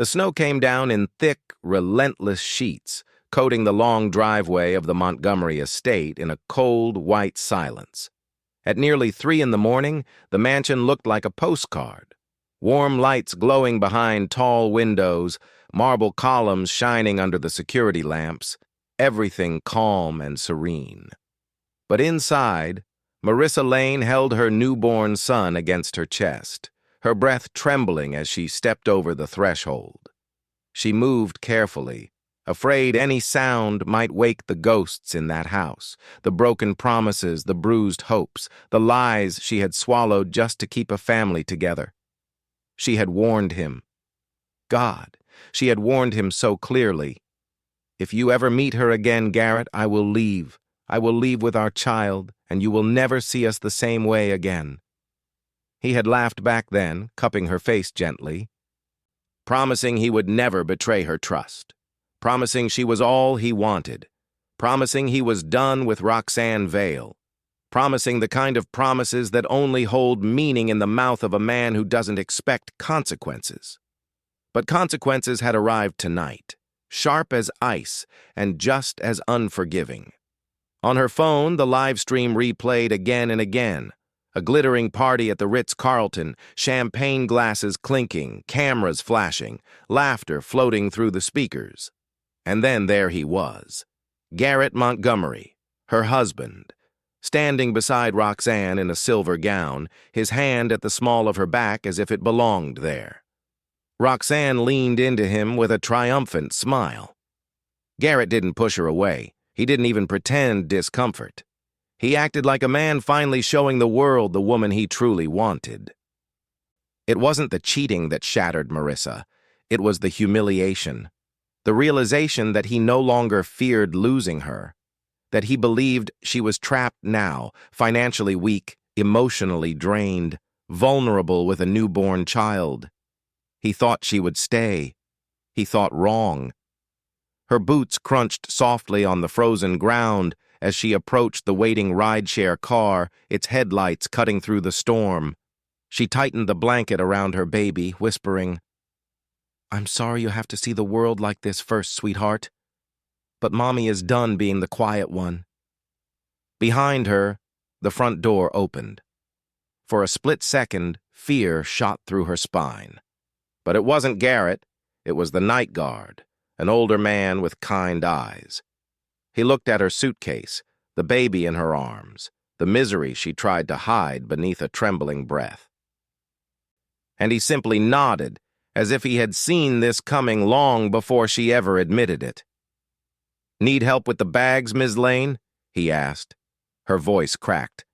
The snow came down in thick, relentless sheets, coating the long driveway of the Montgomery estate in a cold, white silence. At nearly 3 in the morning, the mansion looked like a postcard. Warm lights glowing behind tall windows, marble columns shining under the security lamps, everything calm and serene. But inside, Marissa Lane held her newborn son against her chest, her breath trembling as she stepped over the threshold. She moved carefully, afraid any sound might wake the ghosts in that house, the broken promises, the bruised hopes, the lies she had swallowed just to keep a family together. She had warned him. God, she had warned him so clearly. If you ever meet her again, Garrett, I will leave. I will leave with our child, and you will never see us the same way again. He had laughed back then, cupping her face gently, promising he would never betray her trust, promising she was all he wanted, promising he was done with Roxanne Vale, promising the kind of promises that only hold meaning in the mouth of a man who doesn't expect consequences. But consequences had arrived tonight, sharp as ice and just as unforgiving. On her phone, the live stream replayed again and again. A glittering party at the Ritz-Carlton, champagne glasses clinking, cameras flashing, laughter floating through the speakers. And then there he was, Garrett Montgomery, her husband, standing beside Roxanne in a silver gown, his hand at the small of her back as if it belonged there. Roxanne leaned into him with a triumphant smile. Garrett didn't push her away. He didn't even pretend discomfort. He acted like a man finally showing the world the woman he truly wanted. It wasn't the cheating that shattered Marissa. It was the humiliation. The realization that he no longer feared losing her. That he believed she was trapped now, financially weak, emotionally drained, vulnerable with a newborn child. He thought she would stay. He thought wrong. Her boots crunched softly on the frozen ground as she approached the waiting rideshare car, its headlights cutting through the storm. She tightened the blanket around her baby, whispering, "I'm sorry you have to see the world like this first, sweetheart. But Mommy is done being the quiet one." Behind her, the front door opened. For a split second, fear shot through her spine. But it wasn't Garrett. It was the night guard, an older man with kind eyes. He looked at her suitcase, the baby in her arms, the misery she tried to hide beneath a trembling breath. And he simply nodded, as if he had seen this coming long before she ever admitted it. "Need help with the bags, Ms. Lane?" he asked. Her voice cracked.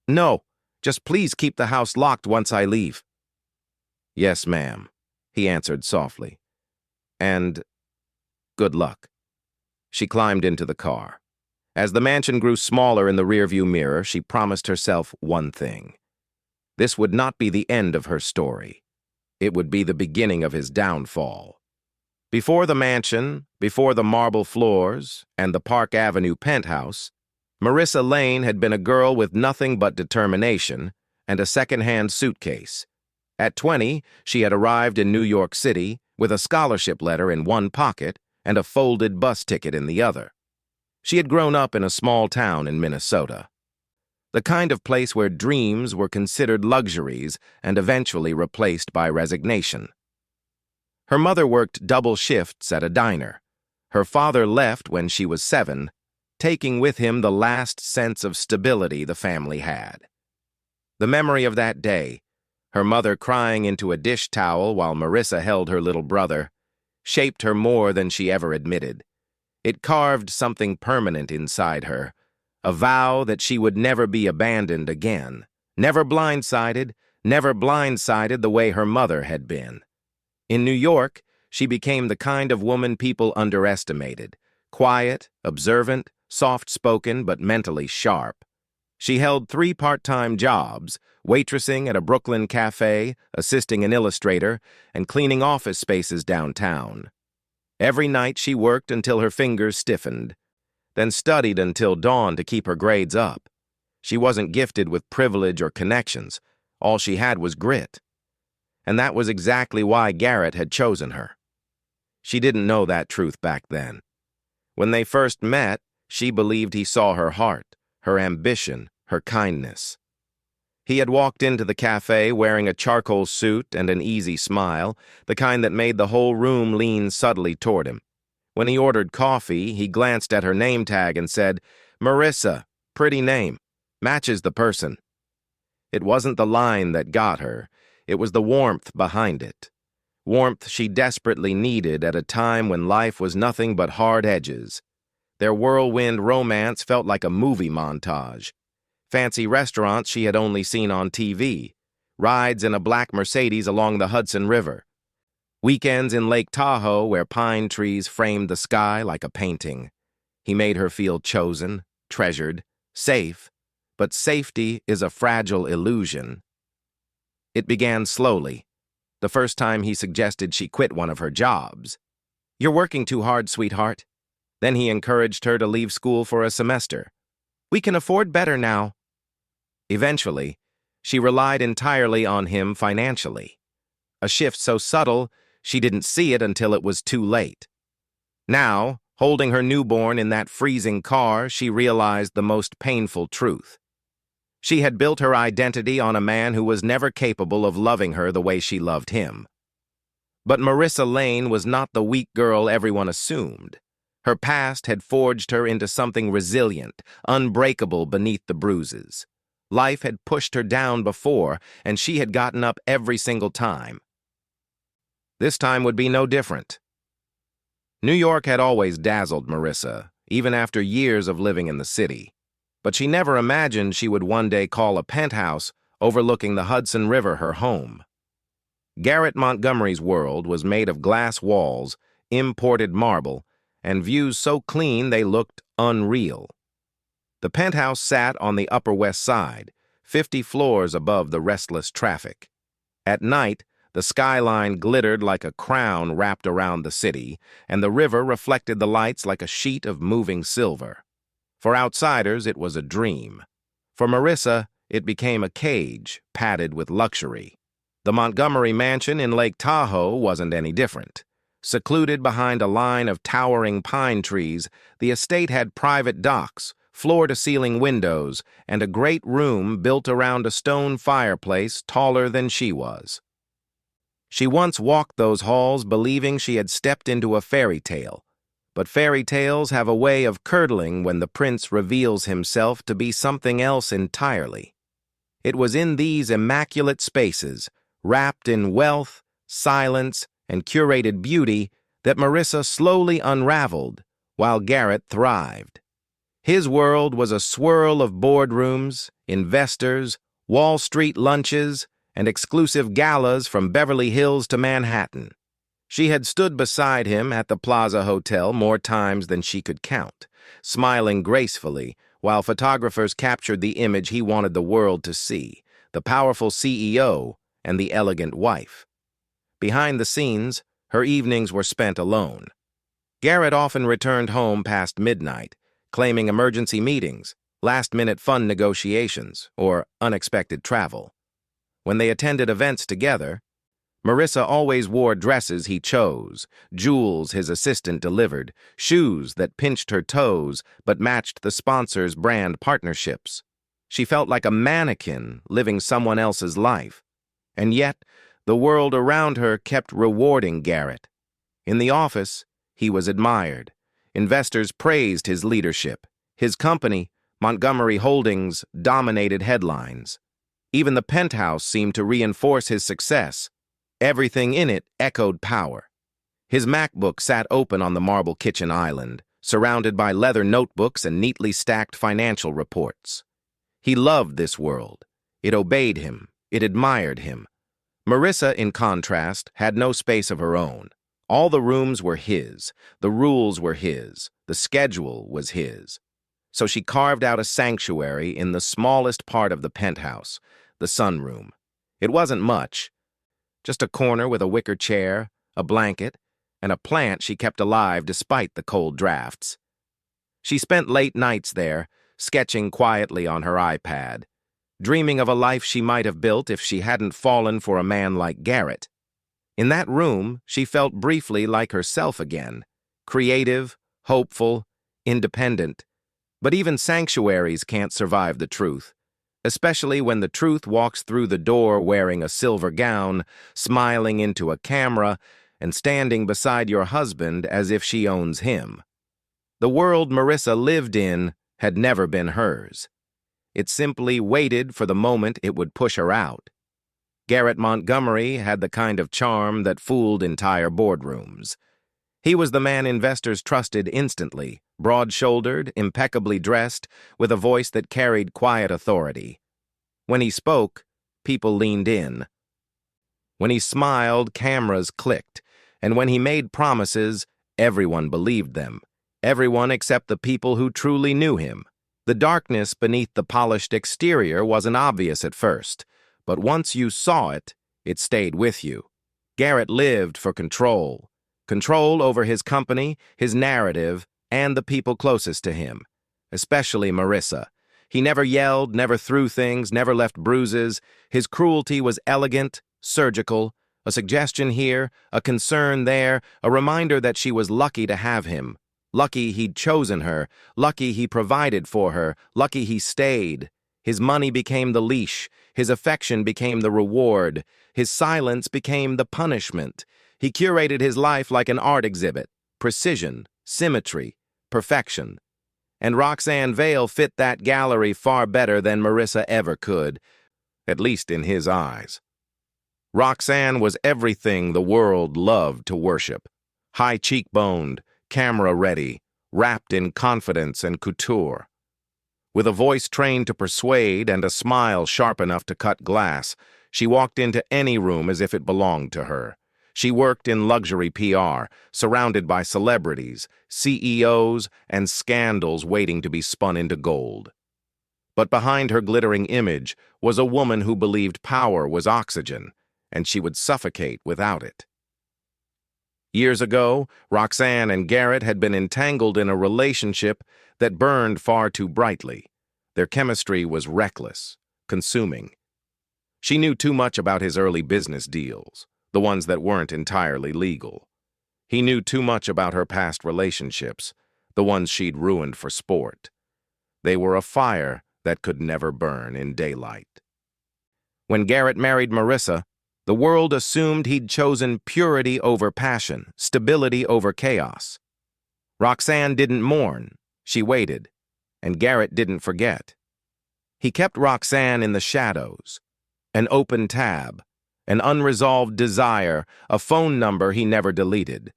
"No, just please keep the house locked once I leave." "Yes, ma'am," he answered softly. "And good luck." She climbed into the car. As the mansion grew smaller in the rearview mirror, she promised herself one thing. This would not be the end of her story. It would be the beginning of his downfall. Before the mansion, before the marble floors, and the Park Avenue penthouse, Marissa Lane had been a girl with nothing but determination and a second-hand suitcase. At 20, she had arrived in New York City with a scholarship letter in one pocket and a folded bus ticket in the other. She had grown up in a small town in Minnesota, the kind of place where dreams were considered luxuries and eventually replaced by resignation. Her mother worked double shifts at a diner. Her father left when she was 7, taking with him the last sense of stability the family had. The memory of that day, her mother crying into a dish towel while Marissa held her little brother, shaped her more than she ever admitted. It carved something permanent inside her, a vow that she would never be abandoned again, never blindsided the way her mother had been. In New York, she became the kind of woman people underestimated, quiet, observant, soft-spoken, but mentally sharp. She held 3 part-time jobs, waitressing at a Brooklyn cafe, assisting an illustrator, and cleaning office spaces downtown. Every night she worked until her fingers stiffened, then studied until dawn to keep her grades up. She wasn't gifted with privilege or connections. All she had was grit. and that was exactly why Garrett had chosen her. She didn't know that truth back then. When they first met, she believed he saw her heart, her ambition, her kindness. He had walked into the cafe wearing a charcoal suit and an easy smile, the kind that made the whole room lean subtly toward him. When he ordered coffee, he glanced at her name tag and said, "Marissa, pretty name, matches the person." It wasn't the line that got her, it was the warmth behind it. Warmth she desperately needed at a time when life was nothing but hard edges. Their whirlwind romance felt like a movie montage. Fancy restaurants she had only seen on TV, rides in a black Mercedes along the Hudson River, weekends in Lake Tahoe where pine trees framed the sky like a painting. He made her feel chosen, treasured, safe, but safety is a fragile illusion. It began slowly. The first time he suggested she quit one of her jobs. "You're working too hard, sweetheart." Then he encouraged her to leave school for a semester. "We can afford better now." Eventually, she relied entirely on him financially. A shift so subtle, she didn't see it until it was too late. Now, holding her newborn in that freezing car, she realized the most painful truth. She had built her identity on a man who was never capable of loving her the way she loved him. But Marissa Lane was not the weak girl everyone assumed. Her past had forged her into something resilient, unbreakable beneath the bruises. Life had pushed her down before, and she had gotten up every single time. This time would be no different. New York had always dazzled Marissa, even after years of living in the city. But she never imagined she would one day call a penthouse overlooking the Hudson River her home. Garrett Montgomery's world was made of glass walls, imported marble, and views so clean they looked unreal. The penthouse sat on the Upper West Side, 50 floors above the restless traffic. At night, the skyline glittered like a crown wrapped around the city, and the river reflected the lights like a sheet of moving silver. For outsiders, it was a dream. For Marissa, it became a cage, padded with luxury. The Montgomery mansion in Lake Tahoe wasn't any different. Secluded behind a line of towering pine trees, the estate had private docks, floor-to-ceiling windows, and a great room built around a stone fireplace taller than she was. She once walked those halls believing she had stepped into a fairy tale, but fairy tales have a way of curdling when the prince reveals himself to be something else entirely. It was in these immaculate spaces, wrapped in wealth, silence, and curated beauty, that Marissa slowly unraveled, while Garrett thrived. His world was a swirl of boardrooms, investors, Wall Street lunches, and exclusive galas from Beverly Hills to Manhattan. She had stood beside him at the Plaza Hotel more times than she could count, smiling gracefully while photographers captured the image he wanted the world to see, the powerful CEO and the elegant wife. Behind the scenes, her evenings were spent alone. Garrett often returned home past midnight, claiming emergency meetings, last-minute fund negotiations, or unexpected travel. When they attended events together, Marissa always wore dresses he chose, jewels his assistant delivered, shoes that pinched her toes but matched the sponsor's brand partnerships. She felt like a mannequin living someone else's life. And yet, the world around her kept rewarding Garrett. In the office, he was admired. Investors praised his leadership. His company, Montgomery Holdings, dominated headlines. Even the penthouse seemed to reinforce his success. Everything in it echoed power. His MacBook sat open on the marble kitchen island, surrounded by leather notebooks and neatly stacked financial reports. He loved this world. It obeyed him. It admired him. Marissa, in contrast, had no space of her own. All the rooms were his, the rules were his, the schedule was his. So she carved out a sanctuary in the smallest part of the penthouse, the sunroom. It wasn't much, just a corner with a wicker chair, a blanket, and a plant she kept alive despite the cold drafts. She spent late nights there, sketching quietly on her iPad. dreaming of a life she might have built if she hadn't fallen for a man like Garrett. In that room, she felt briefly like herself again, creative, hopeful, independent. But even sanctuaries can't survive the truth, especially when the truth walks through the door wearing a silver gown, smiling into a camera, and standing beside your husband as if she owns him. The world Marissa lived in had never been hers. It simply waited for the moment it would push her out. Garrett Montgomery had the kind of charm that fooled entire boardrooms. He was the man investors trusted instantly, broad-shouldered, impeccably dressed, with a voice that carried quiet authority. When he spoke, people leaned in. When he smiled, cameras clicked, and when he made promises, everyone believed them. Everyone except the people who truly knew him. The darkness beneath the polished exterior wasn't obvious at first, but once you saw it, it stayed with you. Garrett lived for control. Control over his company, his narrative, and the people closest to him, especially Marissa. He never yelled, never threw things, never left bruises. His cruelty was elegant, surgical, a suggestion here, a concern there, a reminder that she was lucky to have him. Lucky he'd chosen her, lucky he provided for her, lucky he stayed. His money became the leash, his affection became the reward, his silence became the punishment. He curated his life like an art exhibit, precision, symmetry, perfection. And Roxanne Vale fit that gallery far better than Marissa ever could, at least in his eyes. Roxanne was everything the world loved to worship. High-cheekboned, camera-ready, wrapped in confidence and couture. With a voice trained to persuade and a smile sharp enough to cut glass, she walked into any room as if it belonged to her. She worked in luxury PR, surrounded by celebrities, CEOs, and scandals waiting to be spun into gold. But behind her glittering image was a woman who believed power was oxygen, and she would suffocate without it. Years ago, Roxanne and Garrett had been entangled in a relationship that burned far too brightly. Their chemistry was reckless, consuming. She knew too much about his early business deals, the ones that weren't entirely legal. He knew too much about her past relationships, the ones she'd ruined for sport. They were a fire that could never burn in daylight. When Garrett married Marissa, the world assumed he'd chosen purity over passion, stability over chaos. Roxanne didn't mourn, she waited, and Garrett didn't forget. He kept Roxanne in the shadows, an open tab, an unresolved desire, a phone number he never deleted.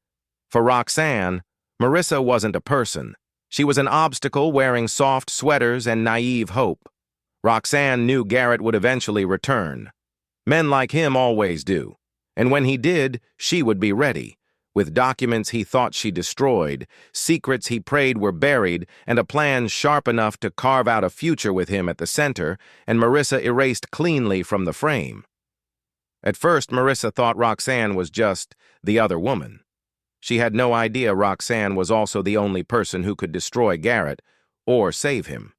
For Roxanne, Marissa wasn't a person. She was an obstacle wearing soft sweaters and naive hope. Roxanne knew Garrett would eventually return. Men like him always do. And when he did, she would be ready, with documents he thought she destroyed, secrets he prayed were buried, and a plan sharp enough to carve out a future with him at the center, and Marissa erased cleanly from the frame. At first, Marissa thought Roxanne was just the other woman. She had no idea Roxanne was also the only person who could destroy Garrett or save him.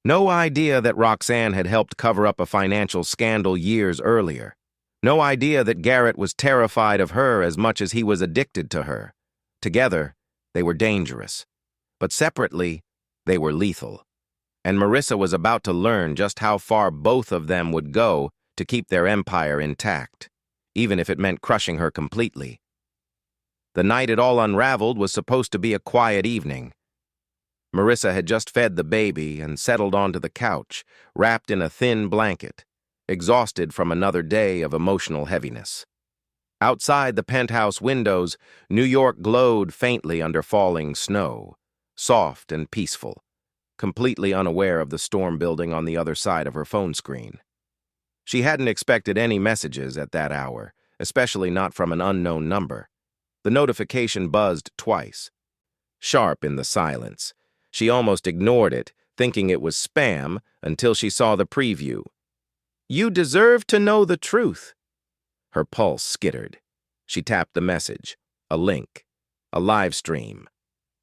No idea that Roxanne had helped cover up a financial scandal years earlier. No idea that Garrett was terrified of her as much as he was addicted to her. Together, they were dangerous. But separately, they were lethal. And Marissa was about to learn just how far both of them would go to keep their empire intact, even if it meant crushing her completely. The night it all unraveled was supposed to be a quiet evening. Marissa had just fed the baby and settled onto the couch, wrapped in a thin blanket, exhausted from another day of emotional heaviness. Outside the penthouse windows, New York glowed faintly under falling snow, soft and peaceful, completely unaware of the storm building on the other side of her phone screen. She hadn't expected any messages at that hour, especially not from an unknown number. The notification buzzed twice, sharp in the silence. She almost ignored it, thinking it was spam, until she saw the preview. "You deserve to know the truth." Her pulse skittered. She tapped the message, a link, a live stream.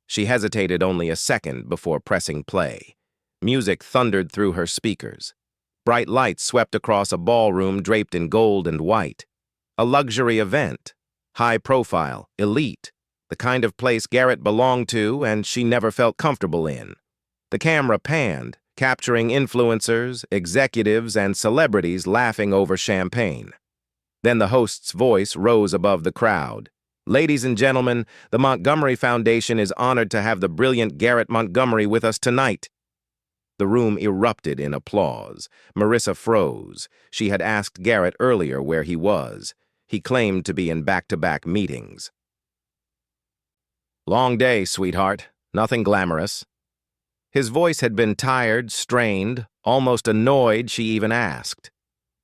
She hesitated only a second before pressing play. Music thundered through her speakers. Bright lights swept across a ballroom draped in gold and white. A luxury event. High profile, elite. The kind of place Garrett belonged to and she never felt comfortable in. The camera panned, capturing influencers, executives, and celebrities laughing over champagne. Then the host's voice rose above the crowd. "Ladies and gentlemen, the Montgomery Foundation is honored to have the brilliant Garrett Montgomery with us tonight." The room erupted in applause. Marissa froze. She had asked Garrett earlier where he was. He claimed to be in back-to-back meetings. "Long day, sweetheart. Nothing glamorous." His voice had been tired, strained, almost annoyed she even asked.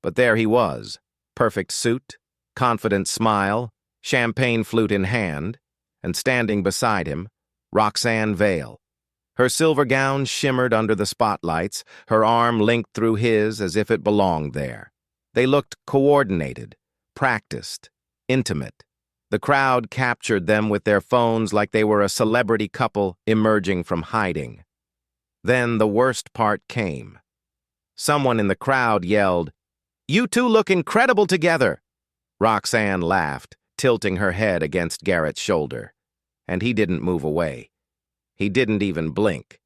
But there he was, perfect suit, confident smile, champagne flute in hand, and standing beside him, Roxanne Vale. Her silver gown shimmered under the spotlights, her arm linked through his as if it belonged there. They looked coordinated, practiced, intimate. The crowd captured them with their phones like they were a celebrity couple emerging from hiding. Then the worst part came. Someone in the crowd yelled, "You two look incredible together!" Roxanne laughed, tilting her head against Garrett's shoulder. And he didn't move away. He didn't even blink.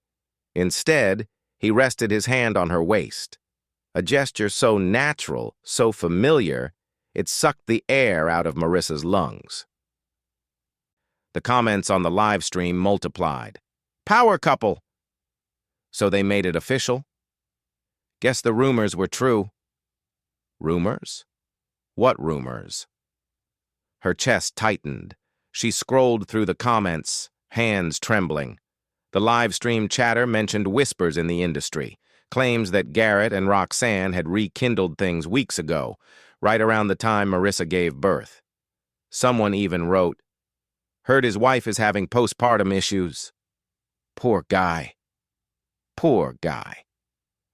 Instead, he rested his hand on her waist. A gesture so natural, so familiar, it sucked the air out of Marissa's lungs. The comments on the live stream multiplied. "Power couple!" So they made it official? Guess the rumors were true. Rumors? What rumors? Her chest tightened. She scrolled through the comments, hands trembling. The live stream chatter mentioned whispers in the industry, claims that Garrett and Roxanne had rekindled things weeks ago, right around the time Marissa gave birth. Someone even wrote, "Heard his wife is having postpartum issues." Poor guy. Poor guy.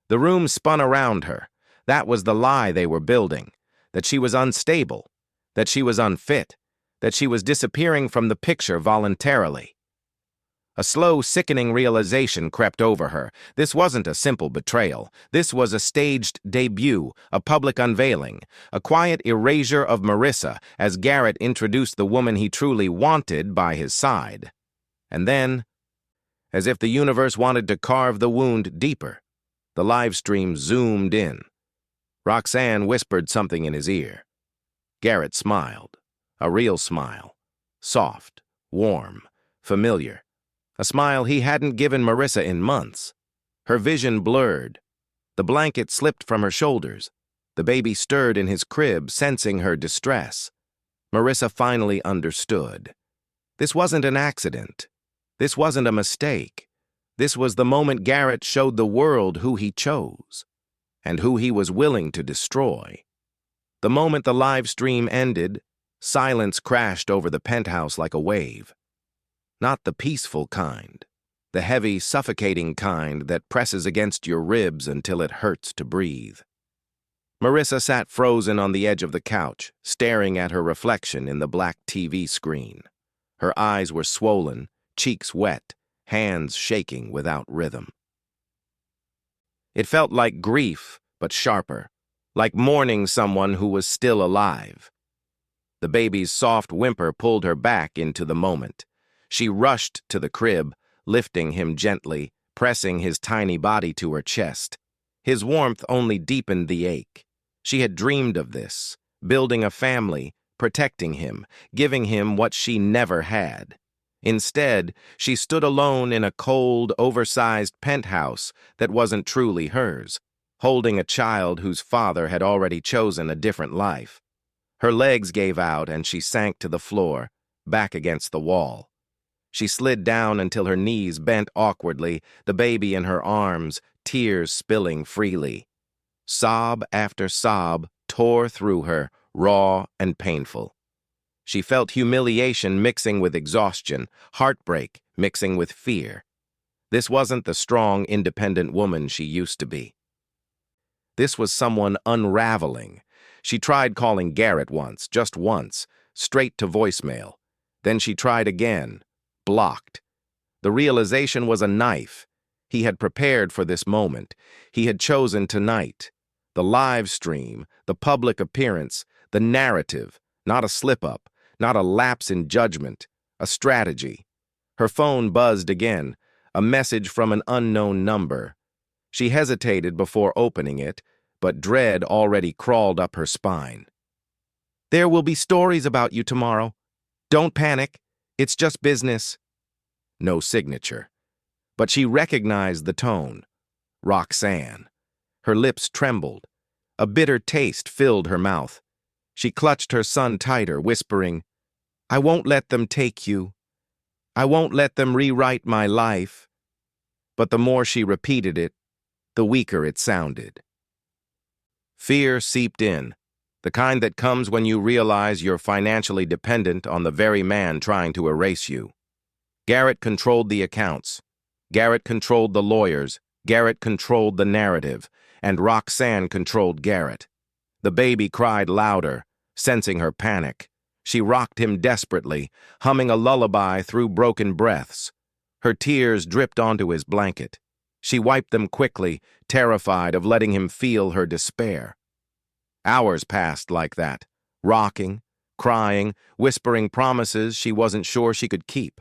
The room spun around her. That was the lie they were building, that she was unstable, that she was unfit, that she was disappearing from the picture voluntarily. A slow, sickening realization crept over her. This wasn't a simple betrayal. This was a staged debut, a public unveiling, a quiet erasure of Marissa as Garrett introduced the woman he truly wanted by his side. And then, as if the universe wanted to carve the wound deeper, the live stream zoomed in. Roxanne whispered something in his ear. Garrett smiled, a real smile, soft, warm, familiar. A smile he hadn't given Marissa in months. Her vision blurred. The blanket slipped from her shoulders. The baby stirred in his crib, sensing her distress. Marissa finally understood. This wasn't an accident. This wasn't a mistake. This was the moment Garrett showed the world who he chose, and who he was willing to destroy. The moment the live stream ended, silence crashed over the penthouse like a wave. Not the peaceful kind, the heavy, suffocating kind that presses against your ribs until it hurts to breathe. Marissa sat frozen on the edge of the couch, staring at her reflection in the black TV screen. Her eyes were swollen, cheeks wet, hands shaking without rhythm. It felt like grief, but sharper, like mourning someone who was still alive. The baby's soft whimper pulled her back into the moment. She rushed to the crib, lifting him gently, pressing his tiny body to her chest. His warmth only deepened the ache. She had dreamed of this, building a family, protecting him, giving him what she never had. Instead, she stood alone in a cold, oversized penthouse that wasn't truly hers, holding a child whose father had already chosen a different life. Her legs gave out and she sank to the floor, back against the wall. She slid down until her knees bent awkwardly, the baby in her arms, tears spilling freely. Sob after sob tore through her, raw and painful. She felt humiliation mixing with exhaustion, heartbreak mixing with fear. This wasn't the strong, independent woman she used to be. This was someone unraveling. She tried calling Garrett once, just once, straight to voicemail. Then she tried again. Blocked. The realization was a knife. He had prepared for this moment. He had chosen tonight. The live stream, the public appearance, the narrative, not a slip-up, not a lapse in judgment, a strategy. Her phone buzzed again, a message from an unknown number. She hesitated before opening it, but dread already crawled up her spine. "There will be stories about you tomorrow. Don't panic. It's just business." No signature. But she recognized the tone. Roxanne. Her lips trembled. A bitter taste filled her mouth. She clutched her son tighter, whispering, "I won't let them take you. I won't let them rewrite my life." But the more she repeated it, the weaker it sounded. Fear seeped in, the kind that comes when you realize you're financially dependent on the very man trying to erase you. Garrett controlled the accounts. Garrett controlled the lawyers. Garrett controlled the narrative. And Roxanne controlled Garrett. The baby cried louder, sensing her panic. She rocked him desperately, humming a lullaby through broken breaths. Her tears dripped onto his blanket. She wiped them quickly, terrified of letting him feel her despair. Hours passed like that, rocking, crying, whispering promises she wasn't sure she could keep.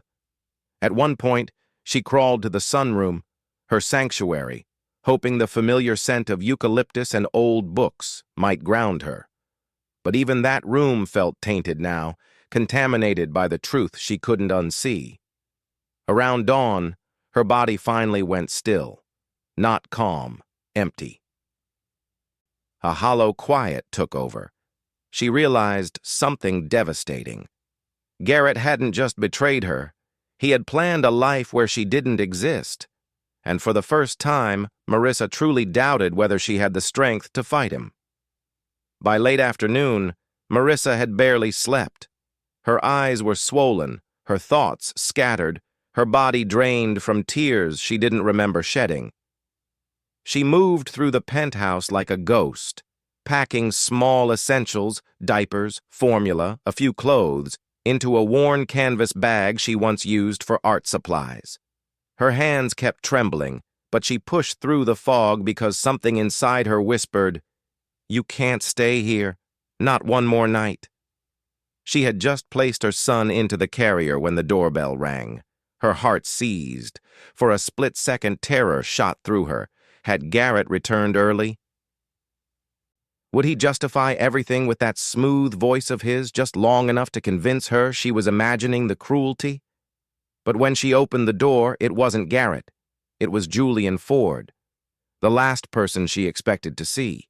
At one point, she crawled to the sunroom, her sanctuary, hoping the familiar scent of eucalyptus and old books might ground her. But even that room felt tainted now, contaminated by the truth she couldn't unsee. Around dawn, her body finally went still, not calm, empty. A hollow quiet took over. She realized something devastating. Garrett hadn't just betrayed her. He had planned a life where she didn't exist. And for the first time, Marissa truly doubted whether she had the strength to fight him. By late afternoon, Marissa had barely slept. Her eyes were swollen, her thoughts scattered, her body drained from tears she didn't remember shedding. She moved through the penthouse like a ghost, packing small essentials, diapers, formula, a few clothes, into a worn canvas bag she once used for art supplies. Her hands kept trembling, but she pushed through the fog because something inside her whispered, "You can't stay here, not one more night." She had just placed her son into the carrier when the doorbell rang. Her heart seized. For a split-second, terror shot through her. Had Garrett returned early? Would he justify everything with that smooth voice of his just long enough to convince her she was imagining the cruelty? But when she opened the door, it wasn't Garrett. It was Julian Ford, the last person she expected to see.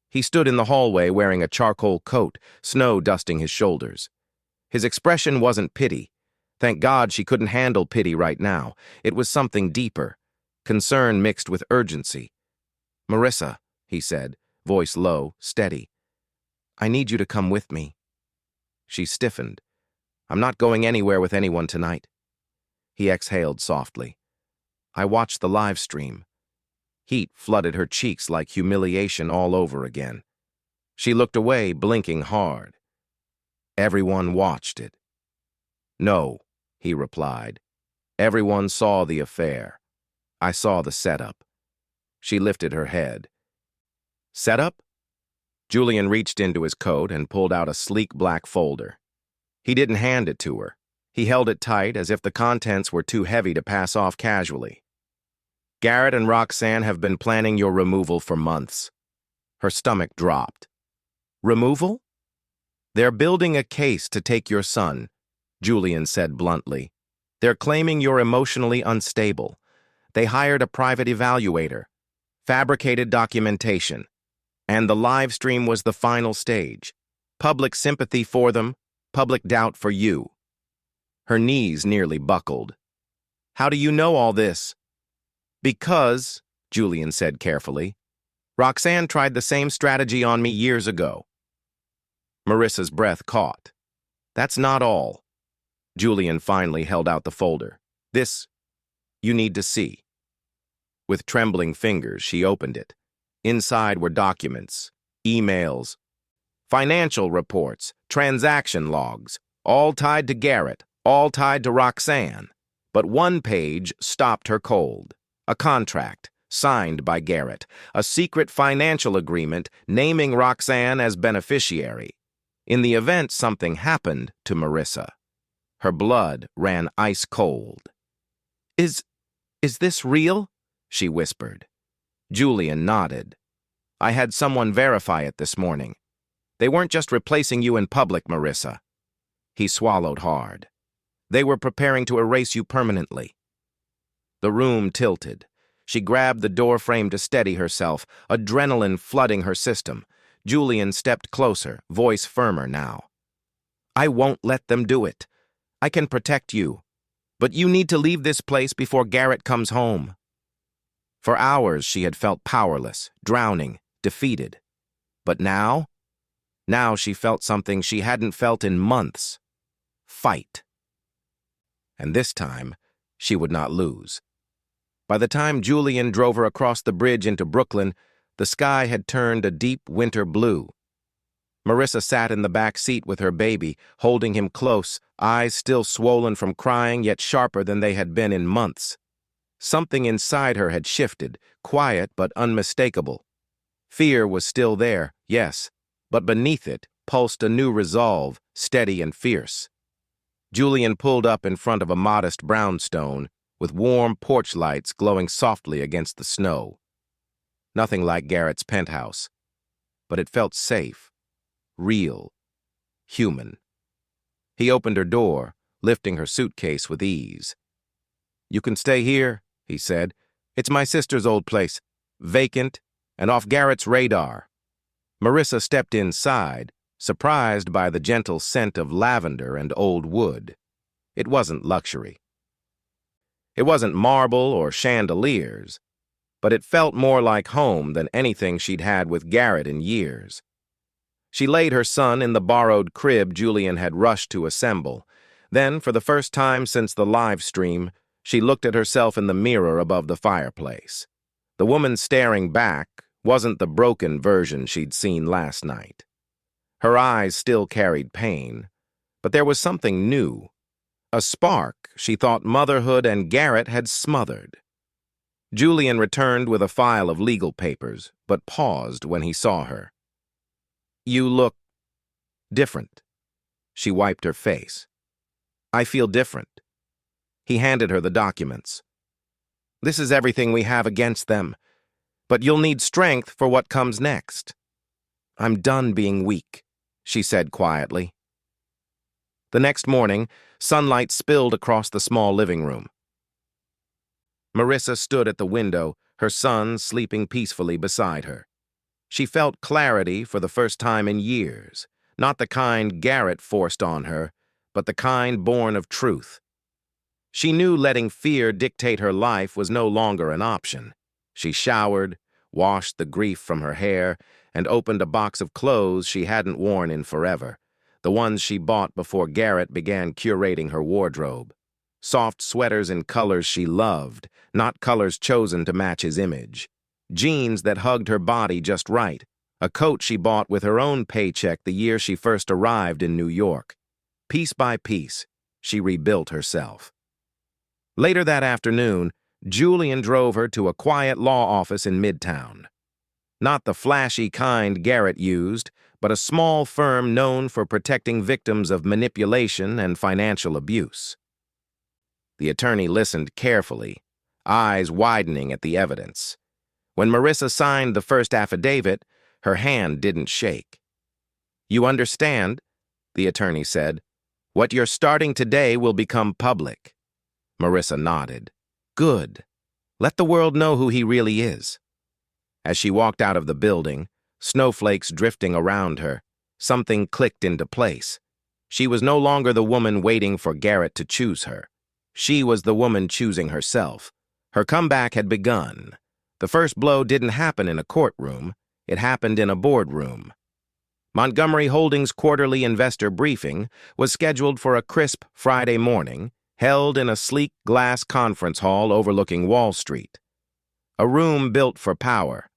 He stood in the hallway wearing a charcoal coat, snow dusting his shoulders. His expression wasn't pity. Thank God she couldn't handle pity right now. It was something deeper, concern mixed with urgency. "Marissa," he said, voice low, steady. "I need you to come with me." She stiffened. "I'm not going anywhere with anyone tonight." He exhaled softly. "I watched the live stream." Heat flooded her cheeks like humiliation all over again. She looked away, blinking hard. "Everyone watched it." "No," he replied. "Everyone saw the affair. I saw the setup." She lifted her head. "Setup?" Julian reached into his coat and pulled out a sleek black folder. He didn't hand it to her. He held it tight as if the contents were too heavy to pass off casually. "Garrett and Roxanne have been planning your removal for months." Her stomach dropped. "Removal?" "They're building a case to take your son," Julian said bluntly. "They're claiming you're emotionally unstable. They hired a private evaluator, fabricated documentation, and the live stream was the final stage. Public sympathy for them, public doubt for you." Her knees nearly buckled. "How do you know all this?" "Because," Julian said carefully, "Roxanne tried the same strategy on me years ago." Marissa's breath caught. "That's not all." Julian finally held out the folder. "This, you need to see." With trembling fingers, she opened it. Inside were documents, emails, financial reports, transaction logs, all tied to Garrett, all tied to Roxanne. But one page stopped her cold. A contract, signed by Garrett, a secret financial agreement naming Roxanne as beneficiary. In the event something happened to Marissa, her blood ran ice cold. Is this real?" she whispered. Julian nodded. "I had someone verify it this morning. They weren't just replacing you in public, Marissa." He swallowed hard. "They were preparing to erase you permanently." The room tilted. She grabbed the doorframe to steady herself, adrenaline flooding her system. Julian stepped closer, voice firmer now. "I won't let them do it. I can protect you. But you need to leave this place before Garrett comes home." For hours she had felt powerless, drowning, defeated. But now she felt something she hadn't felt in months. Fight. And this time, she would not lose. By the time Julian drove her across the bridge into Brooklyn, the sky had turned a deep winter blue. Marissa sat in the back seat with her baby, holding him close, eyes still swollen from crying yet sharper than they had been in months. Something inside her had shifted, quiet but unmistakable. Fear was still there, yes, but beneath it pulsed a new resolve, steady and fierce. Julian pulled up in front of a modest brownstone, with warm porch lights glowing softly against the snow. Nothing like Garrett's penthouse, but it felt safe, real, human. He opened her door, lifting her suitcase with ease. "You can stay here," he said. "It's my sister's old place, vacant and off Garrett's radar." Marissa stepped inside, surprised by the gentle scent of lavender and old wood. It wasn't luxury. It wasn't marble or chandeliers, but it felt more like home than anything she'd had with Garrett in years. She laid her son in the borrowed crib Julian had rushed to assemble. Then, for the first time since the live stream, she looked at herself in the mirror above the fireplace. The woman staring back wasn't the broken version she'd seen last night. Her eyes still carried pain, but there was something new. A spark she thought motherhood and Garrett had smothered. Julian returned with a file of legal papers, but paused when he saw her. "You look different." She wiped her face. "I feel different." He handed her the documents. "This is everything we have against them, but you'll need strength for what comes next." "I'm done being weak," she said quietly. The next morning, sunlight spilled across the small living room. Marissa stood at the window, her son sleeping peacefully beside her. She felt clarity for the first time in years, not the kind Garrett forced on her, but the kind born of truth. She knew letting fear dictate her life was no longer an option. She showered, washed the grief from her hair, and opened a box of clothes she hadn't worn in forever, the ones she bought before Garrett began curating her wardrobe. Soft sweaters in colors she loved, not colors chosen to match his image. Jeans that hugged her body just right, a coat she bought with her own paycheck the year she first arrived in New York. Piece by piece, she rebuilt herself. Later that afternoon, Julian drove her to a quiet law office in Midtown. Not the flashy kind Garrett used, but a small firm known for protecting victims of manipulation and financial abuse. The attorney listened carefully, eyes widening at the evidence. When Marissa signed the first affidavit, her hand didn't shake. "You understand," the attorney said. "What you're starting today will become public." Marissa nodded. "Good. Let the world know who he really is." As she walked out of the building, snowflakes drifting around her, something clicked into place. She was no longer the woman waiting for Garrett to choose her. She was the woman choosing herself. Her comeback had begun. The first blow didn't happen in a courtroom. It happened in a boardroom. Montgomery Holdings' quarterly investor briefing was scheduled for a crisp Friday morning, held in a sleek glass conference hall overlooking Wall Street. A room built for power.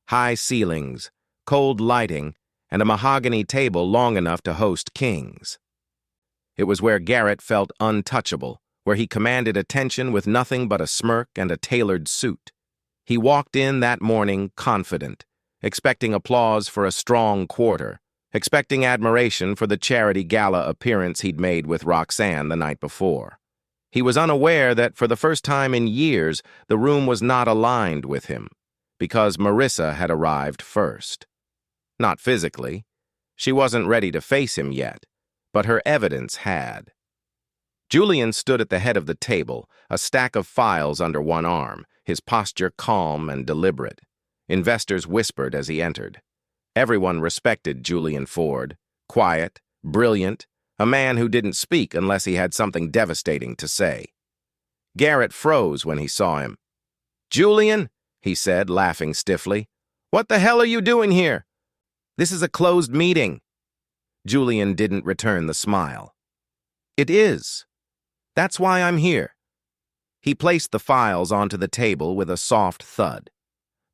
High ceilings, cold lighting, and a mahogany table long enough to host kings. It was where Garrett felt untouchable, where he commanded attention with nothing but a smirk and a tailored suit. He walked in that morning confident, expecting applause for a strong quarter, expecting admiration for the charity gala appearance he'd made with Roxanne the night before. He was unaware that for the first time in years, the room was not aligned with him, because Marissa had arrived first. Not physically. She wasn't ready to face him yet, but her evidence had. Julian stood at the head of the table, a stack of files under one arm, his posture calm and deliberate. Investors whispered as he entered. Everyone respected Julian Ford, quiet, brilliant, a man who didn't speak unless he had something devastating to say. Garrett froze when he saw him. "Julian," he said, laughing stiffly, "what the hell are you doing here? This is a closed meeting." Julian didn't return the smile. "It is. That's why I'm here." He placed the files onto the table with a soft thud,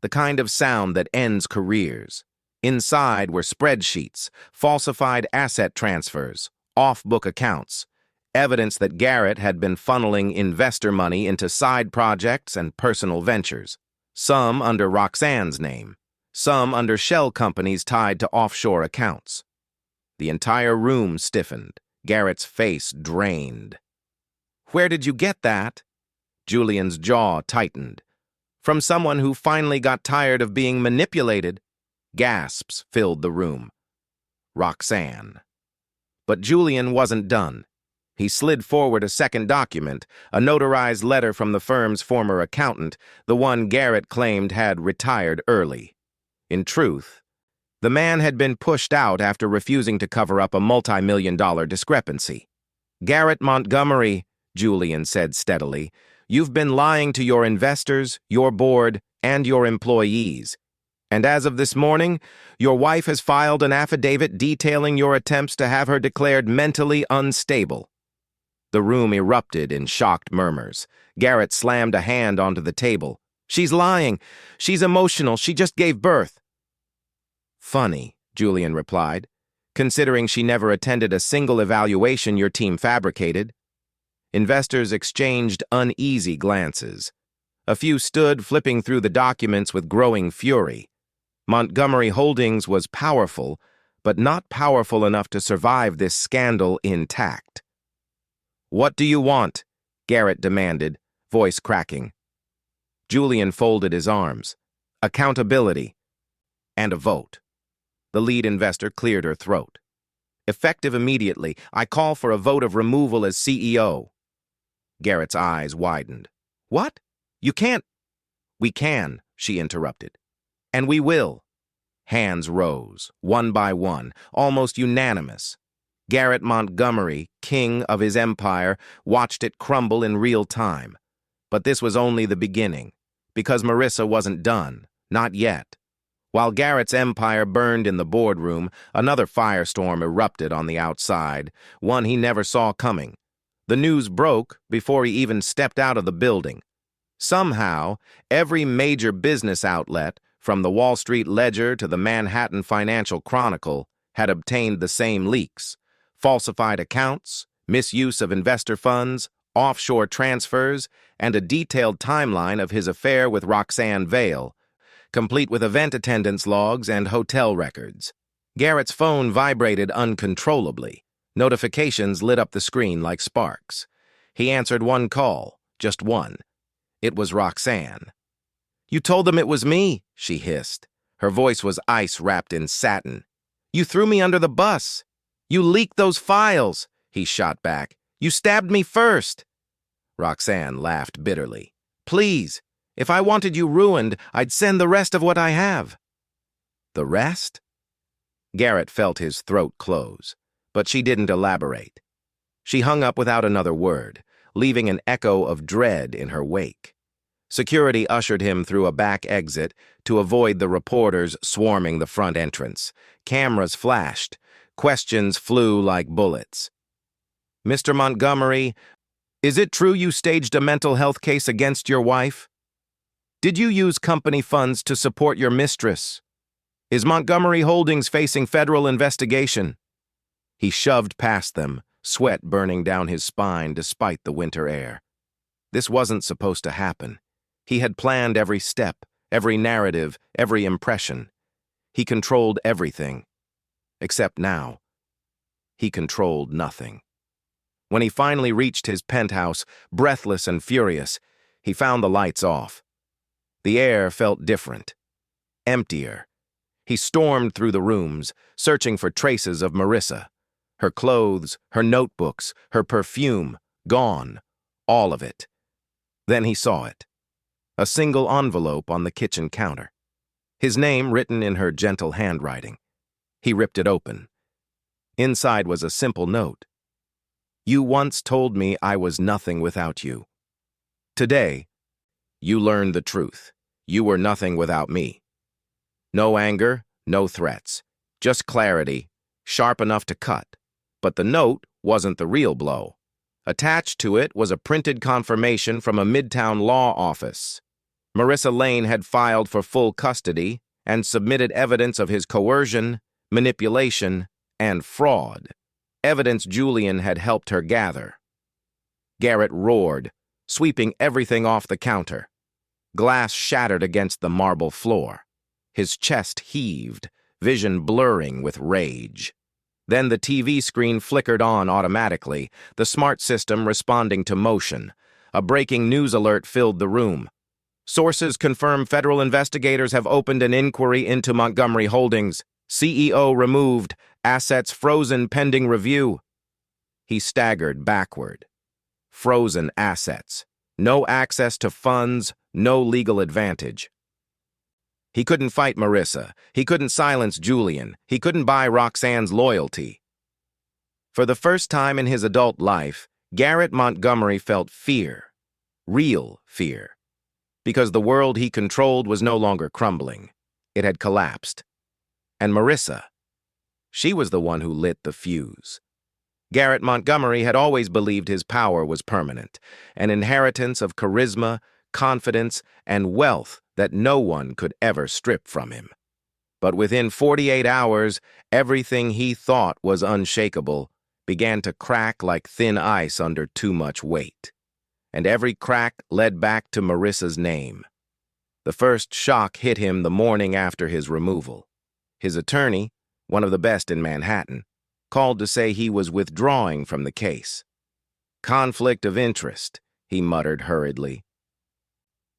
the kind of sound that ends careers. Inside were spreadsheets, falsified asset transfers, off-book accounts, evidence that Garrett had been funneling investor money into side projects and personal ventures, some under Roxanne's name, some under shell companies tied to offshore accounts. The entire room stiffened, Garrett's face drained. "Where did you get that?" Julian's jaw tightened. "From someone who finally got tired of being manipulated." Gasps filled the room. Roxanne. But Julian wasn't done. He slid forward a second document, a notarized letter from the firm's former accountant, the one Garrett claimed had retired early. In truth, the man had been pushed out after refusing to cover up a multi-million-dollar discrepancy. "Garrett Montgomery," Julian said steadily, "you've been lying to your investors, your board, and your employees. And as of this morning, your wife has filed an affidavit detailing your attempts to have her declared mentally unstable." The room erupted in shocked murmurs. Garrett slammed a hand onto the table. "She's lying. She's emotional. She just gave birth." "Funny," Julian replied, "considering she never attended a single evaluation your team fabricated." Investors exchanged uneasy glances. A few stood flipping through the documents with growing fury. Montgomery Holdings was powerful, but not powerful enough to survive this scandal intact. "What do you want?" Garrett demanded, voice cracking. Julian folded his arms. "Accountability. And a vote." The lead investor cleared her throat. "Effective immediately, I call for a vote of removal as CEO." Garrett's eyes widened. "What? You can't—" "We can," she interrupted. "And we will." Hands rose, one by one, almost unanimous. Garrett Montgomery, king of his empire, watched it crumble in real time. But this was only the beginning, because Marissa wasn't done, not yet. While Garrett's empire burned in the boardroom, another firestorm erupted on the outside, one he never saw coming. The news broke before he even stepped out of the building. Somehow, every major business outlet, from the Wall Street Ledger to the Manhattan Financial Chronicle, had obtained the same leaks: falsified accounts, misuse of investor funds, offshore transfers, and a detailed timeline of his affair with Roxanne Vale, complete with event attendance logs and hotel records. Garrett's phone vibrated uncontrollably. Notifications lit up the screen like sparks. He answered one call, just one. It was Roxanne. "You told them it was me," she hissed. Her voice was ice wrapped in satin. "You threw me under the bus. You leaked those files," he shot back. "You stabbed me first." Roxanne laughed bitterly. "Please, if I wanted you ruined, I'd send the rest of what I have." "The rest?" Garrett felt his throat close, but she didn't elaborate. She hung up without another word, leaving an echo of dread in her wake. Security ushered him through a back exit to avoid the reporters swarming the front entrance. Cameras flashed. Questions flew like bullets. "Mr. Montgomery, is it true you staged a mental health case against your wife? Did you use company funds to support your mistress? Is Montgomery Holdings facing federal investigation?" He shoved past them, sweat burning down his spine despite the winter air. This wasn't supposed to happen. He had planned every step, every narrative, every impression. He controlled everything. Except now, he controlled nothing. When he finally reached his penthouse, breathless and furious, he found the lights off. The air felt different, emptier. He stormed through the rooms, searching for traces of Marissa. Her clothes, her notebooks, her perfume, gone, all of it. Then he saw it. A single envelope on the kitchen counter. His name written in her gentle handwriting. He ripped it open. Inside was a simple note. You once told me I was nothing without you. Today, you learned the truth. You were nothing without me. No anger, no threats, just clarity, sharp enough to cut. But the note wasn't the real blow. Attached to it was a printed confirmation from a Midtown law office. Marissa Lane had filed for full custody and submitted evidence of his coercion, manipulation, and fraud. Evidence Julian had helped her gather. Garrett roared, sweeping everything off the counter. Glass shattered against the marble floor. His chest heaved, vision blurring with rage. Then the TV screen flickered on automatically, the smart system responding to motion. A breaking news alert filled the room. Sources confirm federal investigators have opened an inquiry into Montgomery Holdings. CEO removed, assets frozen pending review. He staggered backward. Frozen assets. No access to funds, no legal advantage. He couldn't fight Marissa. He couldn't silence Julian. He couldn't buy Roxanne's loyalty. For the first time in his adult life, Garrett Montgomery felt fear. Real fear. Because the world he controlled was no longer crumbling. It had collapsed. And Marissa, she was the one who lit the fuse. Garrett Montgomery had always believed his power was permanent, an inheritance of charisma, confidence, and wealth that no one could ever strip from him. But within 48 hours, everything he thought was unshakable began to crack like thin ice under too much weight. And every crack led back to Marissa's name. The first shock hit him the morning after his removal. His attorney, one of the best in Manhattan, called to say he was withdrawing from the case. Conflict of interest, he muttered hurriedly.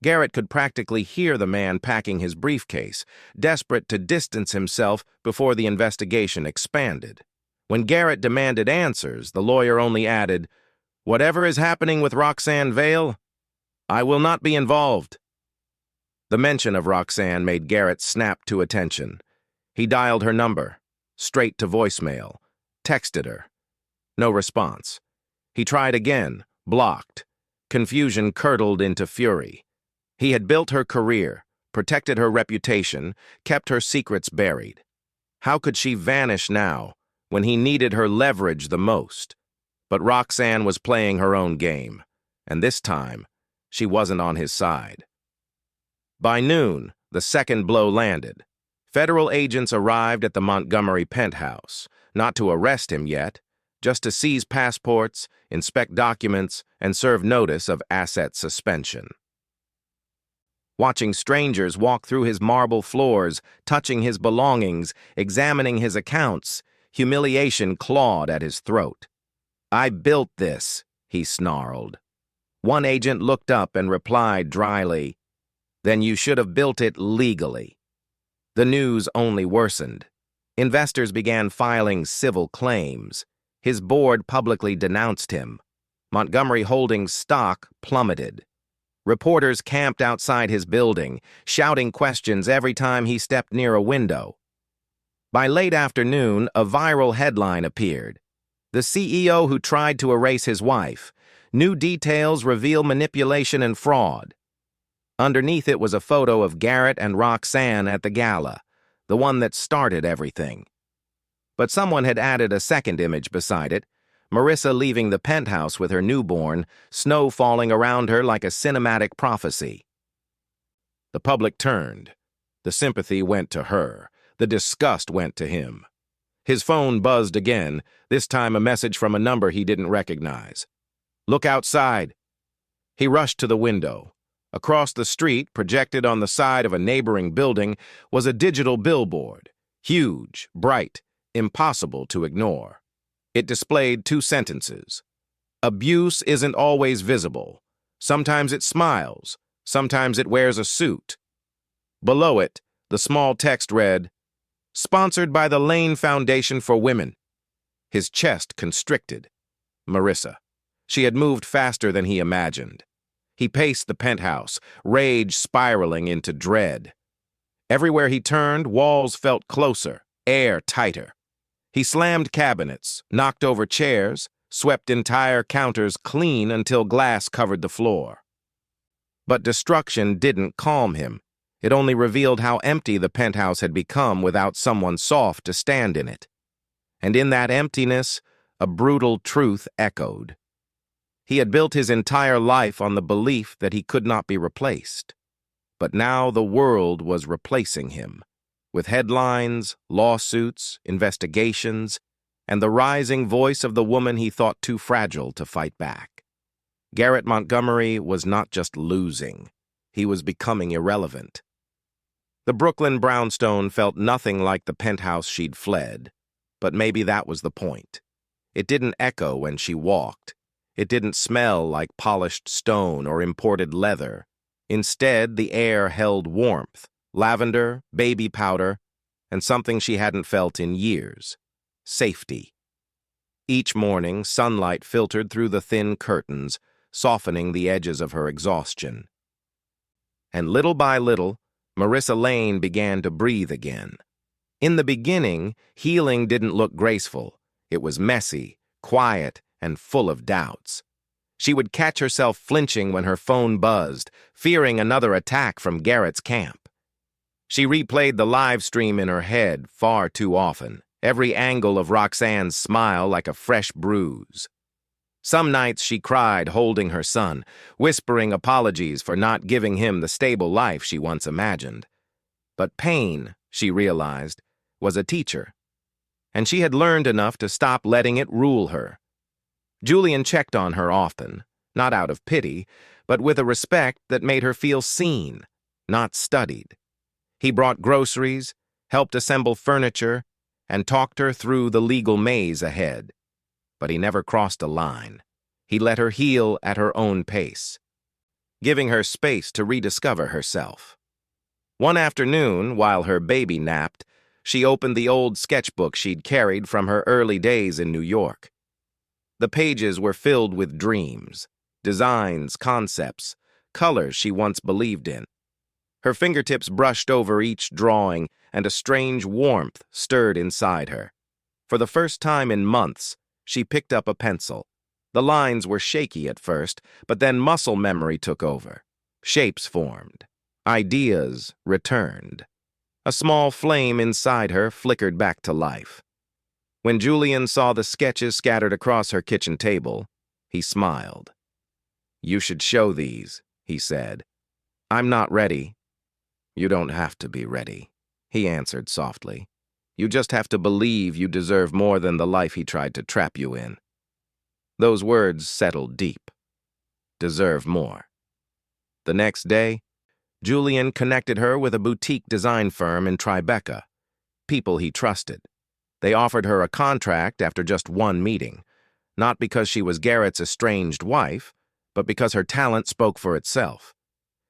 Garrett could practically hear the man packing his briefcase, desperate to distance himself before the investigation expanded. When Garrett demanded answers, the lawyer only added, "Whatever is happening with Roxanne Vale, I will not be involved." The mention of Roxanne made Garrett snap to attention. He dialed her number, straight to voicemail, texted her. No response. He tried again, blocked. Confusion curdled into fury. He had built her career, protected her reputation, kept her secrets buried. How could she vanish now, when he needed her leverage the most? But Roxanne was playing her own game, and this time, she wasn't on his side. By noon, the second blow landed. Federal agents arrived at the Montgomery penthouse, not to arrest him yet, just to seize passports, inspect documents, and serve notice of asset suspension. Watching strangers walk through his marble floors, touching his belongings, examining his accounts, humiliation clawed at his throat. "I built this," he snarled. One agent looked up and replied dryly, "Then you should have built it legally." The news only worsened. Investors began filing civil claims. His board publicly denounced him. Montgomery Holdings' stock plummeted. Reporters camped outside his building, shouting questions every time he stepped near a window. By late afternoon, a viral headline appeared. The CEO who tried to erase his wife. New details reveal manipulation and fraud. Underneath it was a photo of Garrett and Roxanne at the gala, the one that started everything. But someone had added a second image beside it, Marissa leaving the penthouse with her newborn, snow falling around her like a cinematic prophecy. The public turned. The sympathy went to her. The disgust went to him. His phone buzzed again, this time a message from a number he didn't recognize. "Look outside." He rushed to the window. Across the street, projected on the side of a neighboring building, was a digital billboard, huge, bright, impossible to ignore. It displayed two sentences. Abuse isn't always visible. Sometimes it smiles. Sometimes it wears a suit. Below it, the small text read, "Sponsored by the Lane Foundation for Women." His chest constricted. Marissa. She had moved faster than he imagined. He paced the penthouse, rage spiraling into dread. Everywhere he turned, walls felt closer, air tighter. He slammed cabinets, knocked over chairs, swept entire counters clean until glass covered the floor. But destruction didn't calm him. It only revealed how empty the penthouse had become without someone soft to stand in it. And in that emptiness, a brutal truth echoed. He had built his entire life on the belief that he could not be replaced. But now the world was replacing him, with headlines, lawsuits, investigations, and the rising voice of the woman he thought too fragile to fight back. Garrett Montgomery was not just losing, he was becoming irrelevant. The Brooklyn brownstone felt nothing like the penthouse she'd fled, but maybe that was the point. It didn't echo when she walked. It didn't smell like polished stone or imported leather. Instead, the air held warmth, lavender, baby powder, and something she hadn't felt in years: safety. Each morning, sunlight filtered through the thin curtains, softening the edges of her exhaustion. And little by little, Marissa Lane began to breathe again. In the beginning, healing didn't look graceful. It was messy, quiet, and full of doubts. She would catch herself flinching when her phone buzzed, fearing another attack from Garrett's camp. She replayed the live stream in her head far too often, every angle of Roxanne's smile like a fresh bruise. Some nights she cried holding her son, whispering apologies for not giving him the stable life she once imagined. But pain, she realized, was a teacher, and she had learned enough to stop letting it rule her. Julian checked on her often, not out of pity, but with a respect that made her feel seen, not studied. He brought groceries, helped assemble furniture, and talked her through the legal maze ahead. But he never crossed a line. He let her heal at her own pace, giving her space to rediscover herself. One afternoon, while her baby napped, she opened the old sketchbook she'd carried from her early days in New York. The pages were filled with dreams, designs, concepts, colors she once believed in. Her fingertips brushed over each drawing, and a strange warmth stirred inside her. For the first time in months, she picked up a pencil. The lines were shaky at first, but then muscle memory took over. Shapes formed. Ideas returned. A small flame inside her flickered back to life. When Julian saw the sketches scattered across her kitchen table, he smiled. "You should show these," he said. "I'm not ready." "You don't have to be ready," he answered softly. "You just have to believe you deserve more than the life he tried to trap you in." Those words settled deep. Deserve more. The next day, Julian connected her with a boutique design firm in Tribeca, people he trusted. They offered her a contract after just one meeting, not because she was Garrett's estranged wife, but because her talent spoke for itself.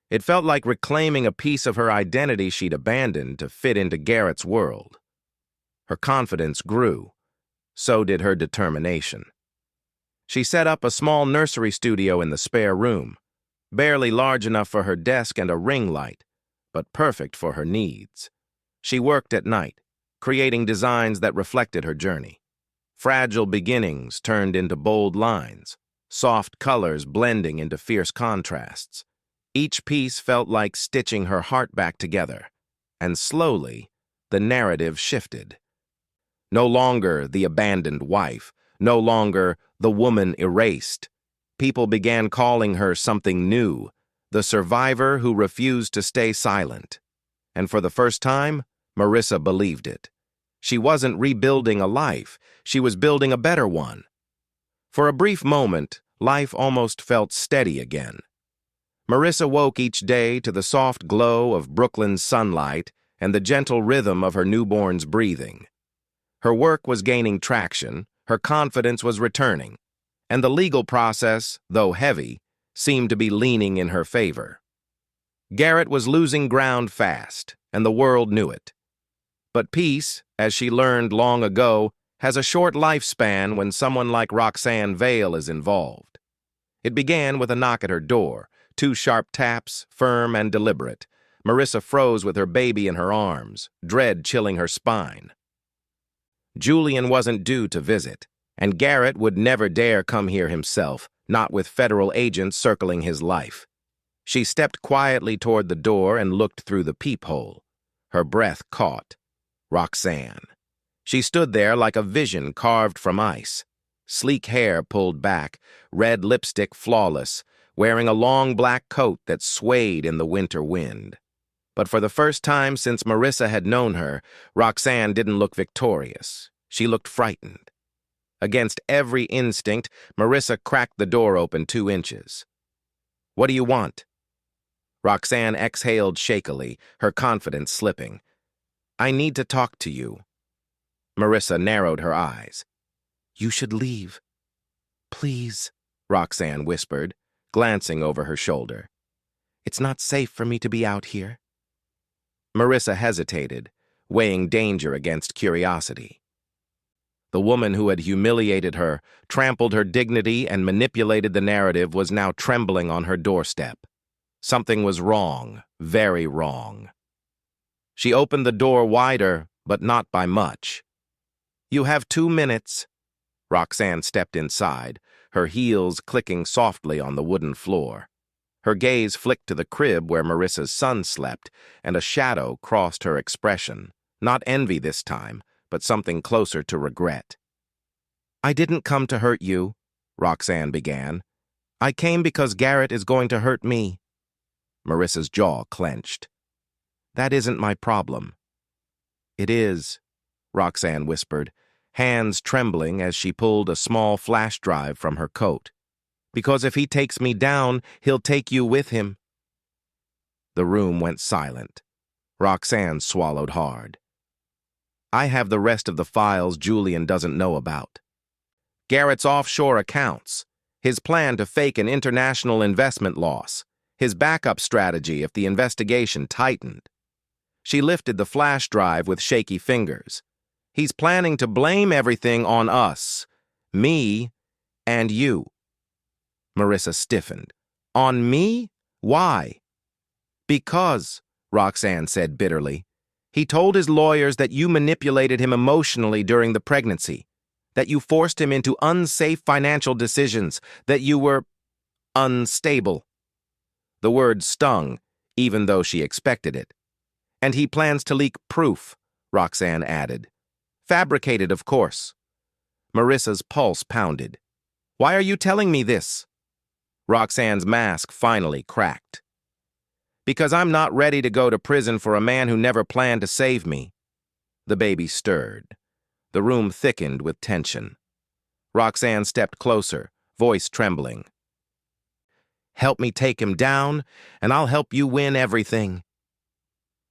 It felt like reclaiming a piece of her identity she'd abandoned to fit into Garrett's world. Her confidence grew. So did her determination. She set up a small nursery studio in the spare room, barely large enough for her desk and a ring light, but perfect for her needs. She worked at night, creating designs that reflected her journey. Fragile beginnings turned into bold lines, soft colors blending into fierce contrasts. Each piece felt like stitching her heart back together, and slowly, the narrative shifted. No longer the abandoned wife, no longer the woman erased. People began calling her something new, the survivor who refused to stay silent. And for the first time, Marissa believed it. She wasn't rebuilding a life, she was building a better one. For a brief moment, life almost felt steady again. Marissa woke each day to the soft glow of Brooklyn's sunlight and the gentle rhythm of her newborn's breathing. Her work was gaining traction, her confidence was returning, and the legal process, though heavy, seemed to be leaning in her favor. Garrett was losing ground fast, and the world knew it. But peace, as she learned long ago, has a short lifespan when someone like Roxanne Vale is involved. It began with a knock at her door, 2 sharp taps, firm and deliberate. Marissa froze with her baby in her arms, dread chilling her spine. Julian wasn't due to visit, and Garrett would never dare come here himself, not with federal agents circling his life. She stepped quietly toward the door and looked through the peephole. Her breath caught. Roxanne. She stood there like a vision carved from ice. Sleek hair pulled back, red lipstick flawless, wearing a long black coat that swayed in the winter wind. But for the first time since Marissa had known her, Roxanne didn't look victorious. She looked frightened. Against every instinct, Marissa cracked the door open 2 inches. "What do you want?" Roxanne exhaled shakily, her confidence slipping. "I need to talk to you." Marissa narrowed her eyes. "You should leave." "Please," Roxanne whispered, glancing over her shoulder. "It's not safe for me to be out here." Marissa hesitated, weighing danger against curiosity. The woman who had humiliated her, trampled her dignity, and manipulated the narrative was now trembling on her doorstep. Something was wrong, very wrong. She opened the door wider, but not by much. "You have 2 minutes." Roxanne stepped inside, her heels clicking softly on the wooden floor. Her gaze flicked to the crib where Marissa's son slept, and a shadow crossed her expression. Not envy this time, but something closer to regret. "I didn't come to hurt you," Roxanne began. "I came because Garrett is going to hurt me." Marissa's jaw clenched. "That isn't my problem." "It is," Roxanne whispered, hands trembling as she pulled a small flash drive from her coat. "Because if he takes me down, he'll take you with him." The room went silent. Roxanne swallowed hard. "I have the rest of the files Julian doesn't know about. Garrett's offshore accounts, his plan to fake an international investment loss, his backup strategy if the investigation tightened." She lifted the flash drive with shaky fingers. "He's planning to blame everything on us, me, and you." Marissa stiffened. "On me? Why?" "Because," Roxanne said bitterly, "he told his lawyers that you manipulated him emotionally during the pregnancy, that you forced him into unsafe financial decisions, that you were unstable." The word stung, even though she expected it. "And he plans to leak proof," Roxanne added. "Fabricated, of course." Marissa's pulse pounded. "Why are you telling me this?" Roxanne's mask finally cracked. "Because I'm not ready to go to prison for a man who never planned to save me." The baby stirred. The room thickened with tension. Roxanne stepped closer, voice trembling. "Help me take him down, and I'll help you win everything."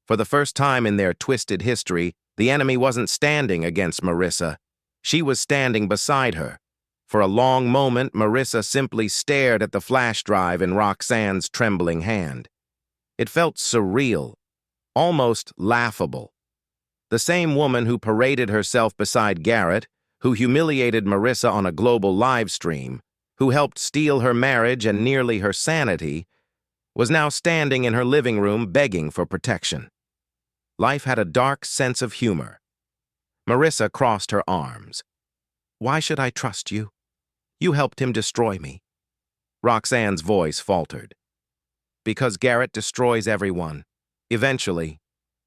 For the first time in their twisted history, the enemy wasn't standing against Marissa. She was standing beside her. For a long moment, Marissa simply stared at the flash drive in Roxanne's trembling hand. It felt surreal, almost laughable. The same woman who paraded herself beside Garrett, who humiliated Marissa on a global live stream, who helped steal her marriage and nearly her sanity, was now standing in her living room begging for protection. Life had a dark sense of humor. Marissa crossed her arms. "Why should I trust you? You helped him destroy me." Roxanne's voice faltered. "Because Garrett destroys everyone. Eventually."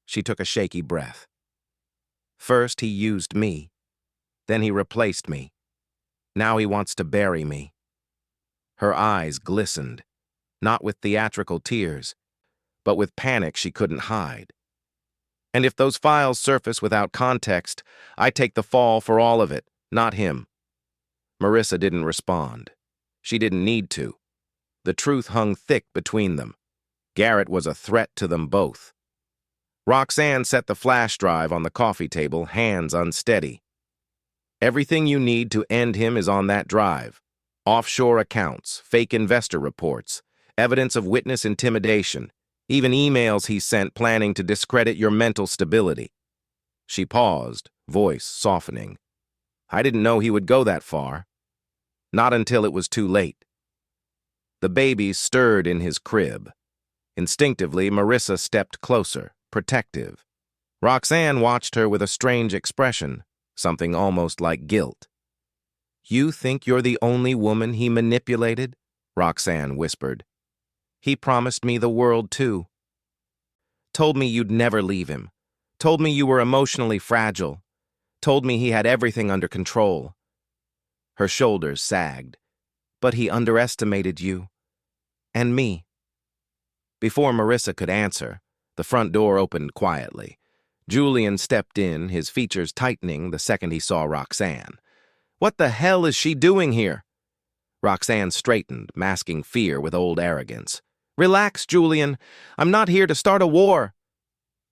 She took a shaky breath. "First he used me. Then he replaced me. Now he wants to bury me." Her eyes glistened, not with theatrical tears, but with panic she couldn't hide. "And if those files surface without context, I take the fall for all of it, not him." Marissa didn't respond. She didn't need to. The truth hung thick between them. Garrett was a threat to them both. Roxanne set the flash drive on the coffee table, hands unsteady. Everything you need to end him is on that drive. Offshore accounts, fake investor reports, evidence of witness intimidation, even emails he sent planning to discredit your mental stability. She paused, voice softening. I didn't know he would go that far. Not until it was too late. The baby stirred in his crib. Instinctively, Marissa stepped closer, protective. Roxanne watched her with a strange expression, something almost like guilt. You think you're the only woman he manipulated? Roxanne whispered. He promised me the world, too. Told me you'd never leave him. Told me you were emotionally fragile. Told me he had everything under control. Her shoulders sagged. But he underestimated you. And me. Before Marissa could answer, the front door opened quietly. Julian stepped in, his features tightening the second he saw Roxanne. What the hell is she doing here? Roxanne straightened, masking fear with old arrogance. Relax, Julian. I'm not here to start a war.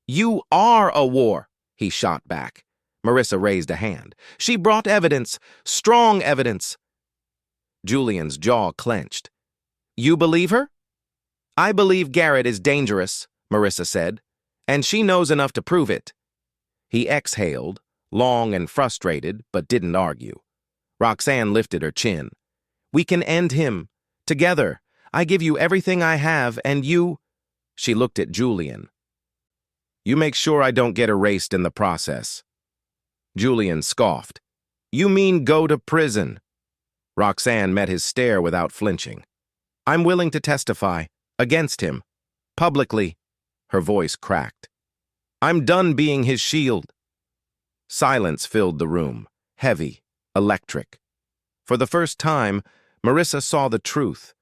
You are a war, he shot back. Marissa raised a hand. She brought evidence, strong evidence. Julian's jaw clenched. You believe her? I believe Garrett is dangerous, Marissa said, and she knows enough to prove it. He exhaled, long and frustrated, but didn't argue. Roxanne lifted her chin. We can end him. Together. I give you everything I have, and you... She looked at Julian. You make sure I don't get erased in the process. Julian scoffed. You mean go to prison? Roxanne met his stare without flinching. I'm willing to testify. Against him. Publicly. Her voice cracked. I'm done being his shield. Silence filled the room. Heavy. Electric. For the first time, Marissa saw the truth.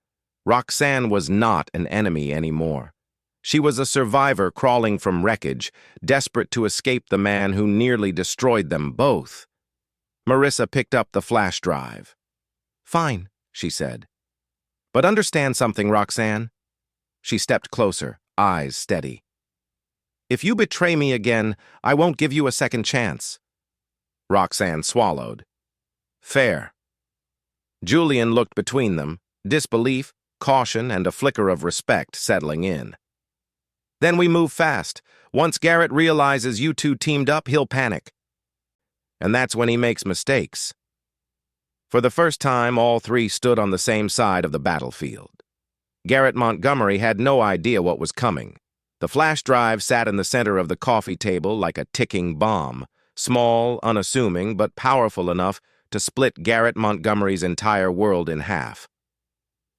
Roxanne was not an enemy anymore. She was a survivor crawling from wreckage, desperate to escape the man who nearly destroyed them both. Marissa picked up the flash drive. Fine, she said. But understand something, Roxanne. She stepped closer, eyes steady. If you betray me again, I won't give you a second chance. Roxanne swallowed. Fair. Julian looked between them, disbelief, caution, and a flicker of respect settling in. Then we move fast. Once Garrett realizes you two teamed up, he'll panic. And that's when he makes mistakes. For the first time, all three stood on the same side of the battlefield. Garrett Montgomery had no idea what was coming. The flash drive sat in the center of the coffee table like a ticking bomb, small, unassuming, but powerful enough to split Garrett Montgomery's entire world in half.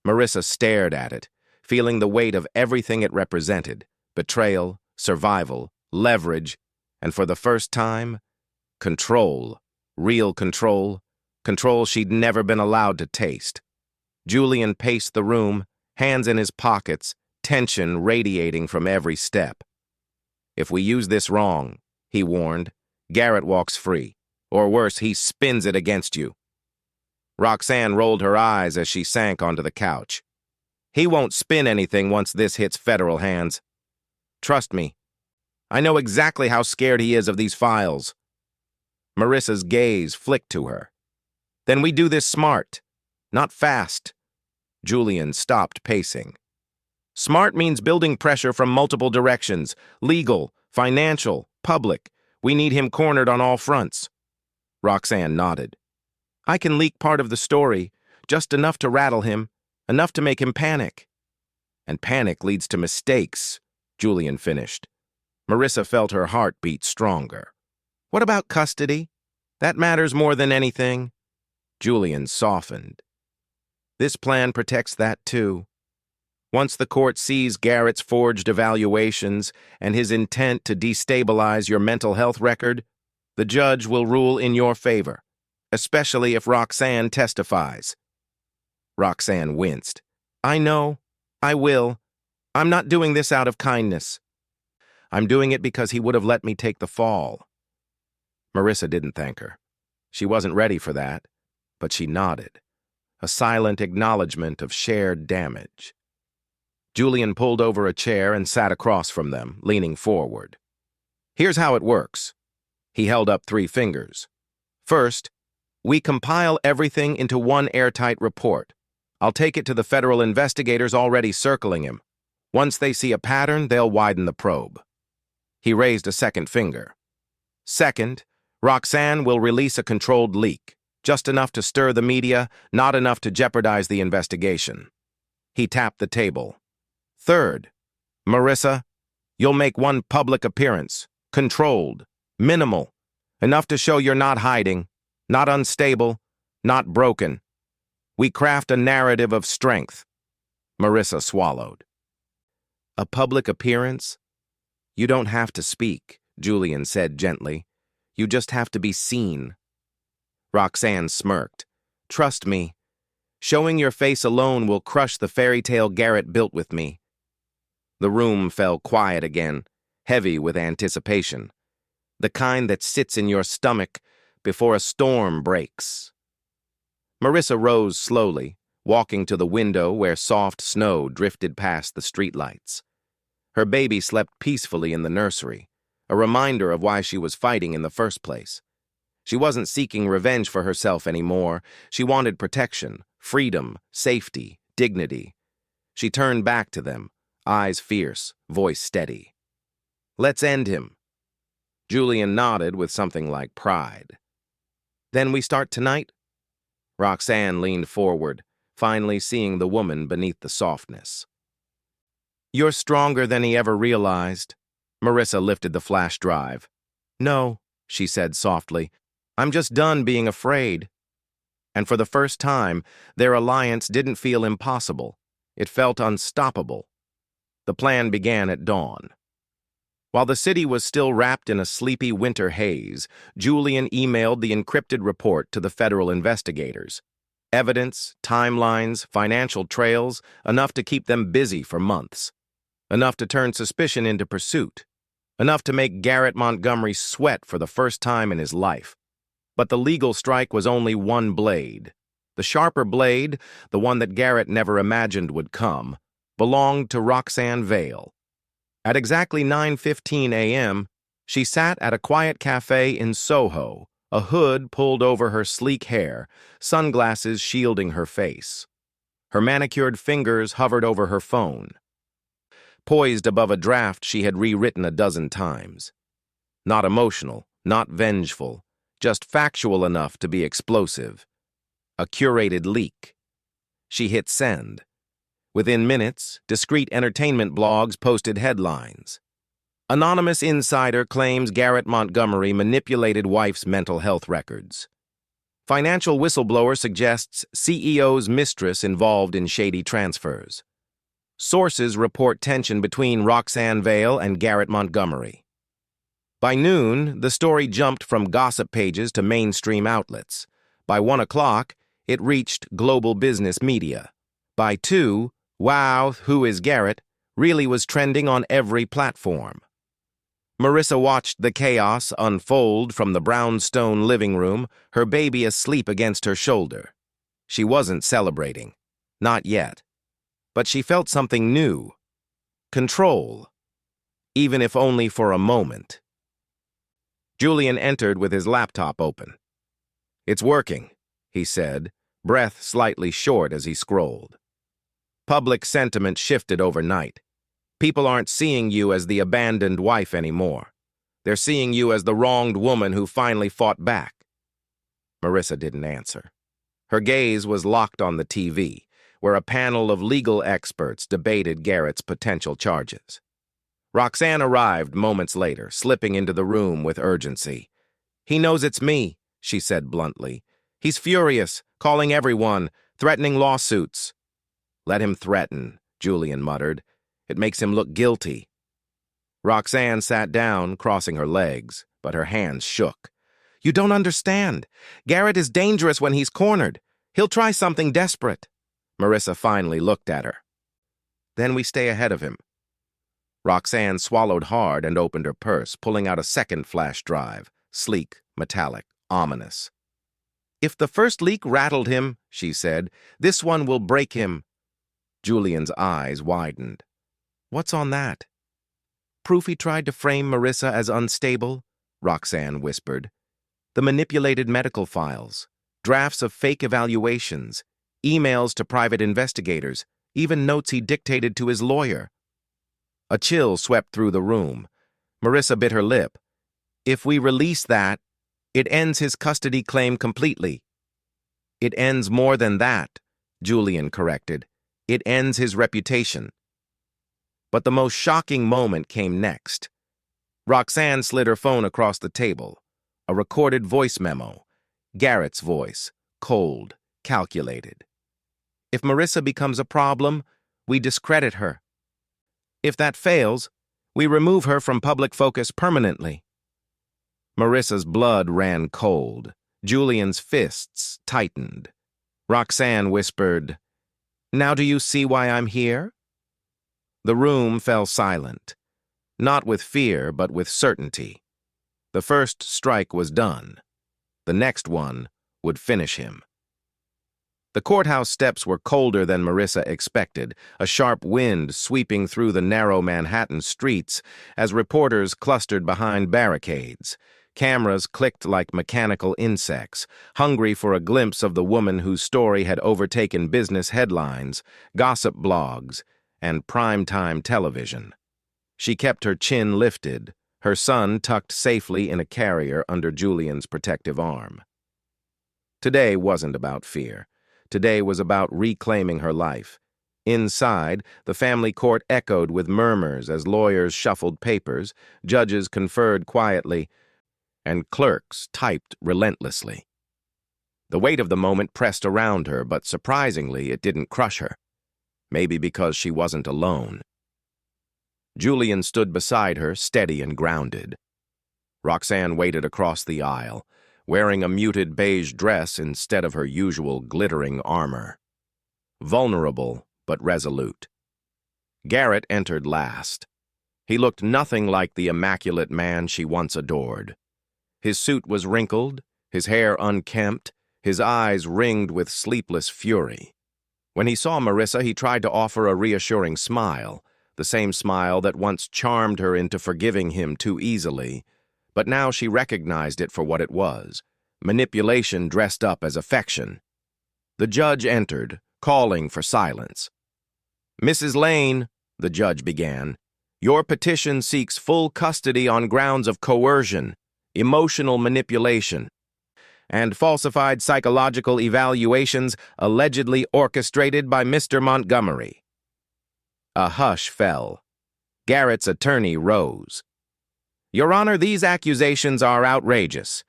Marissa stared at it, feeling the weight of everything it represented: betrayal, survival, leverage, and for the first time, control, real control, control she'd never been allowed to taste. Julian paced the room, hands in his pockets, tension radiating from every step. If we use this wrong, he warned, Garrett walks free, or worse, he spins it against you. Roxanne rolled her eyes as she sank onto the couch. He won't spin anything once this hits federal hands. Trust me. I know exactly how scared he is of these files. Marissa's gaze flicked to her. Then we do this smart, not fast. Julian stopped pacing. Smart means building pressure from multiple directions: legal, financial, public. We need him cornered on all fronts. Roxanne nodded. I can leak part of the story, just enough to rattle him, enough to make him panic. And panic leads to mistakes, Julian finished. Marissa felt her heart beat stronger. What about custody? That matters more than anything. Julian softened. This plan protects that too. Once the court sees Garrett's forged evaluations and his intent to destabilize your mental health record, the judge will rule in your favor, especially if Roxanne testifies. Roxanne winced. I know. I will. I'm not doing this out of kindness. I'm doing it because he would have let me take the fall. Marissa didn't thank her. She wasn't ready for that, but she nodded. a silent acknowledgement of shared damage. Julian pulled over a chair and sat across from them, leaning forward. Here's how it works. He held up 3 fingers. First, we compile everything into one airtight report. I'll take it to the federal investigators already circling him. Once they see a pattern, they'll widen the probe. He raised a second finger. Second, Roxanne will release a controlled leak, just enough to stir the media, not enough to jeopardize the investigation. He tapped the table. Third, Marissa, you'll make one public appearance, controlled, minimal, enough to show you're not hiding, not unstable, not broken. We craft a narrative of strength. Marissa swallowed. A public appearance? You don't have to speak, Julian said gently. You just have to be seen. Roxanne smirked. Trust me. Showing your face alone will crush the fairy tale Garrett built with me. The room fell quiet again, heavy with anticipation. The kind that sits in your stomach before a storm breaks. Marissa rose slowly, walking to the window where soft snow drifted past the streetlights. Her baby slept peacefully in the nursery, a reminder of why she was fighting in the first place. She wasn't seeking revenge for herself anymore. She wanted protection, freedom, safety, dignity. She turned back to them, eyes fierce, voice steady. Let's end him. Julian nodded with something like pride. Then we start tonight? Roxanne leaned forward, finally seeing the woman beneath the softness. You're stronger than he ever realized. Marissa lifted the flash drive. No, she said softly. I'm just done being afraid. And for the first time, their alliance didn't feel impossible. It felt unstoppable. The plan began at dawn. While the city was still wrapped in a sleepy winter haze, Julian emailed the encrypted report to the federal investigators. Evidence, timelines, financial trails, enough to keep them busy for months. Enough to turn suspicion into pursuit. Enough to make Garrett Montgomery sweat for the first time in his life. But the legal strike was only one blade. The sharper blade, the one that Garrett never imagined would come, belonged to Roxanne Vale. At exactly 9:15 a.m., she sat at a quiet cafe in Soho, a hood pulled over her sleek hair, sunglasses shielding her face. Her manicured fingers hovered over her phone. Poised above a draft she had rewritten a dozen times. Not emotional, not vengeful, just factual enough to be explosive. A curated leak. She hit send. Within minutes, discreet entertainment blogs posted headlines. Anonymous insider claims Garrett Montgomery manipulated wife's mental health records. Financial whistleblower suggests CEO's mistress involved in shady transfers. Sources report tension between Roxanne Vale and Garrett Montgomery. By noon, the story jumped from gossip pages to mainstream outlets. By 1 o'clock, it reached global business media. By 2, Wow, Who is Garrett really was trending on every platform. Marissa watched the chaos unfold from the brownstone living room, her baby asleep against her shoulder. She wasn't celebrating. Not yet. But she felt something new. Control. Even if only for a moment. Julian entered with his laptop open. It's working, he said, breath slightly short as he scrolled. Public sentiment shifted overnight. People aren't seeing you as the abandoned wife anymore. They're seeing you as the wronged woman who finally fought back. Marissa didn't answer. Her gaze was locked on the TV, where a panel of legal experts debated Garrett's potential charges. Roxanne arrived moments later, slipping into the room with urgency. He knows it's me, she said bluntly. He's furious, calling everyone, threatening lawsuits. Let him threaten, Julian muttered. It makes him look guilty. Roxanne sat down, crossing her legs, but her hands shook. You don't understand. Garrett is dangerous when he's cornered. He'll try something desperate. Marissa finally looked at her. Then we stay ahead of him. Roxanne swallowed hard and opened her purse, pulling out a second flash drive, sleek, metallic, ominous. If the first leak rattled him, she said, this one will break him. Julian's eyes widened. What's on that? Proof he tried to frame Marissa as unstable, Roxanne whispered. The manipulated medical files, drafts of fake evaluations, emails to private investigators, even notes he dictated to his lawyer. A chill swept through the room. Marissa bit her lip. If we release that, it ends his custody claim completely. It ends more than that, Julian corrected. It ends his reputation. But the most shocking moment came next. Roxanne slid her phone across the table. A recorded voice memo. Garrett's voice, cold, calculated. If Marissa becomes a problem, we discredit her. If that fails, we remove her from public focus permanently. Marissa's blood ran cold. Julian's fists tightened. Roxanne whispered, Now do you see why I'm here? The room fell silent, not with fear, but with certainty. The first strike was done. The next one would finish him. The courthouse steps were colder than Marissa expected, a sharp wind sweeping through the narrow Manhattan streets as reporters clustered behind barricades. Cameras clicked like mechanical insects, hungry for a glimpse of the woman whose story had overtaken business headlines, gossip blogs, and primetime television. She kept her chin lifted, her son tucked safely in a carrier under Julian's protective arm. Today wasn't about fear. Today was about reclaiming her life. Inside, the family court echoed with murmurs as lawyers shuffled papers, judges conferred quietly, and clerks typed relentlessly. The weight of the moment pressed around her, but surprisingly, it didn't crush her. Maybe because she wasn't alone. Julian stood beside her, steady and grounded. Roxanne waited across the aisle, wearing a muted beige dress instead of her usual glittering armor. Vulnerable, but resolute. Garrett entered last. He looked nothing like the immaculate man she once adored. His suit was wrinkled, his hair unkempt, his eyes ringed with sleepless fury. When he saw Marissa, he tried to offer a reassuring smile, the same smile that once charmed her into forgiving him too easily, but now she recognized it for what it was, manipulation dressed up as affection. The judge entered, calling for silence. Mrs. Lane, the judge began, your petition seeks full custody on grounds of coercion, emotional manipulation, and falsified psychological evaluations allegedly orchestrated by Mr. Montgomery. A hush fell. Garrett's attorney rose. Your Honor, these accusations are outrageous.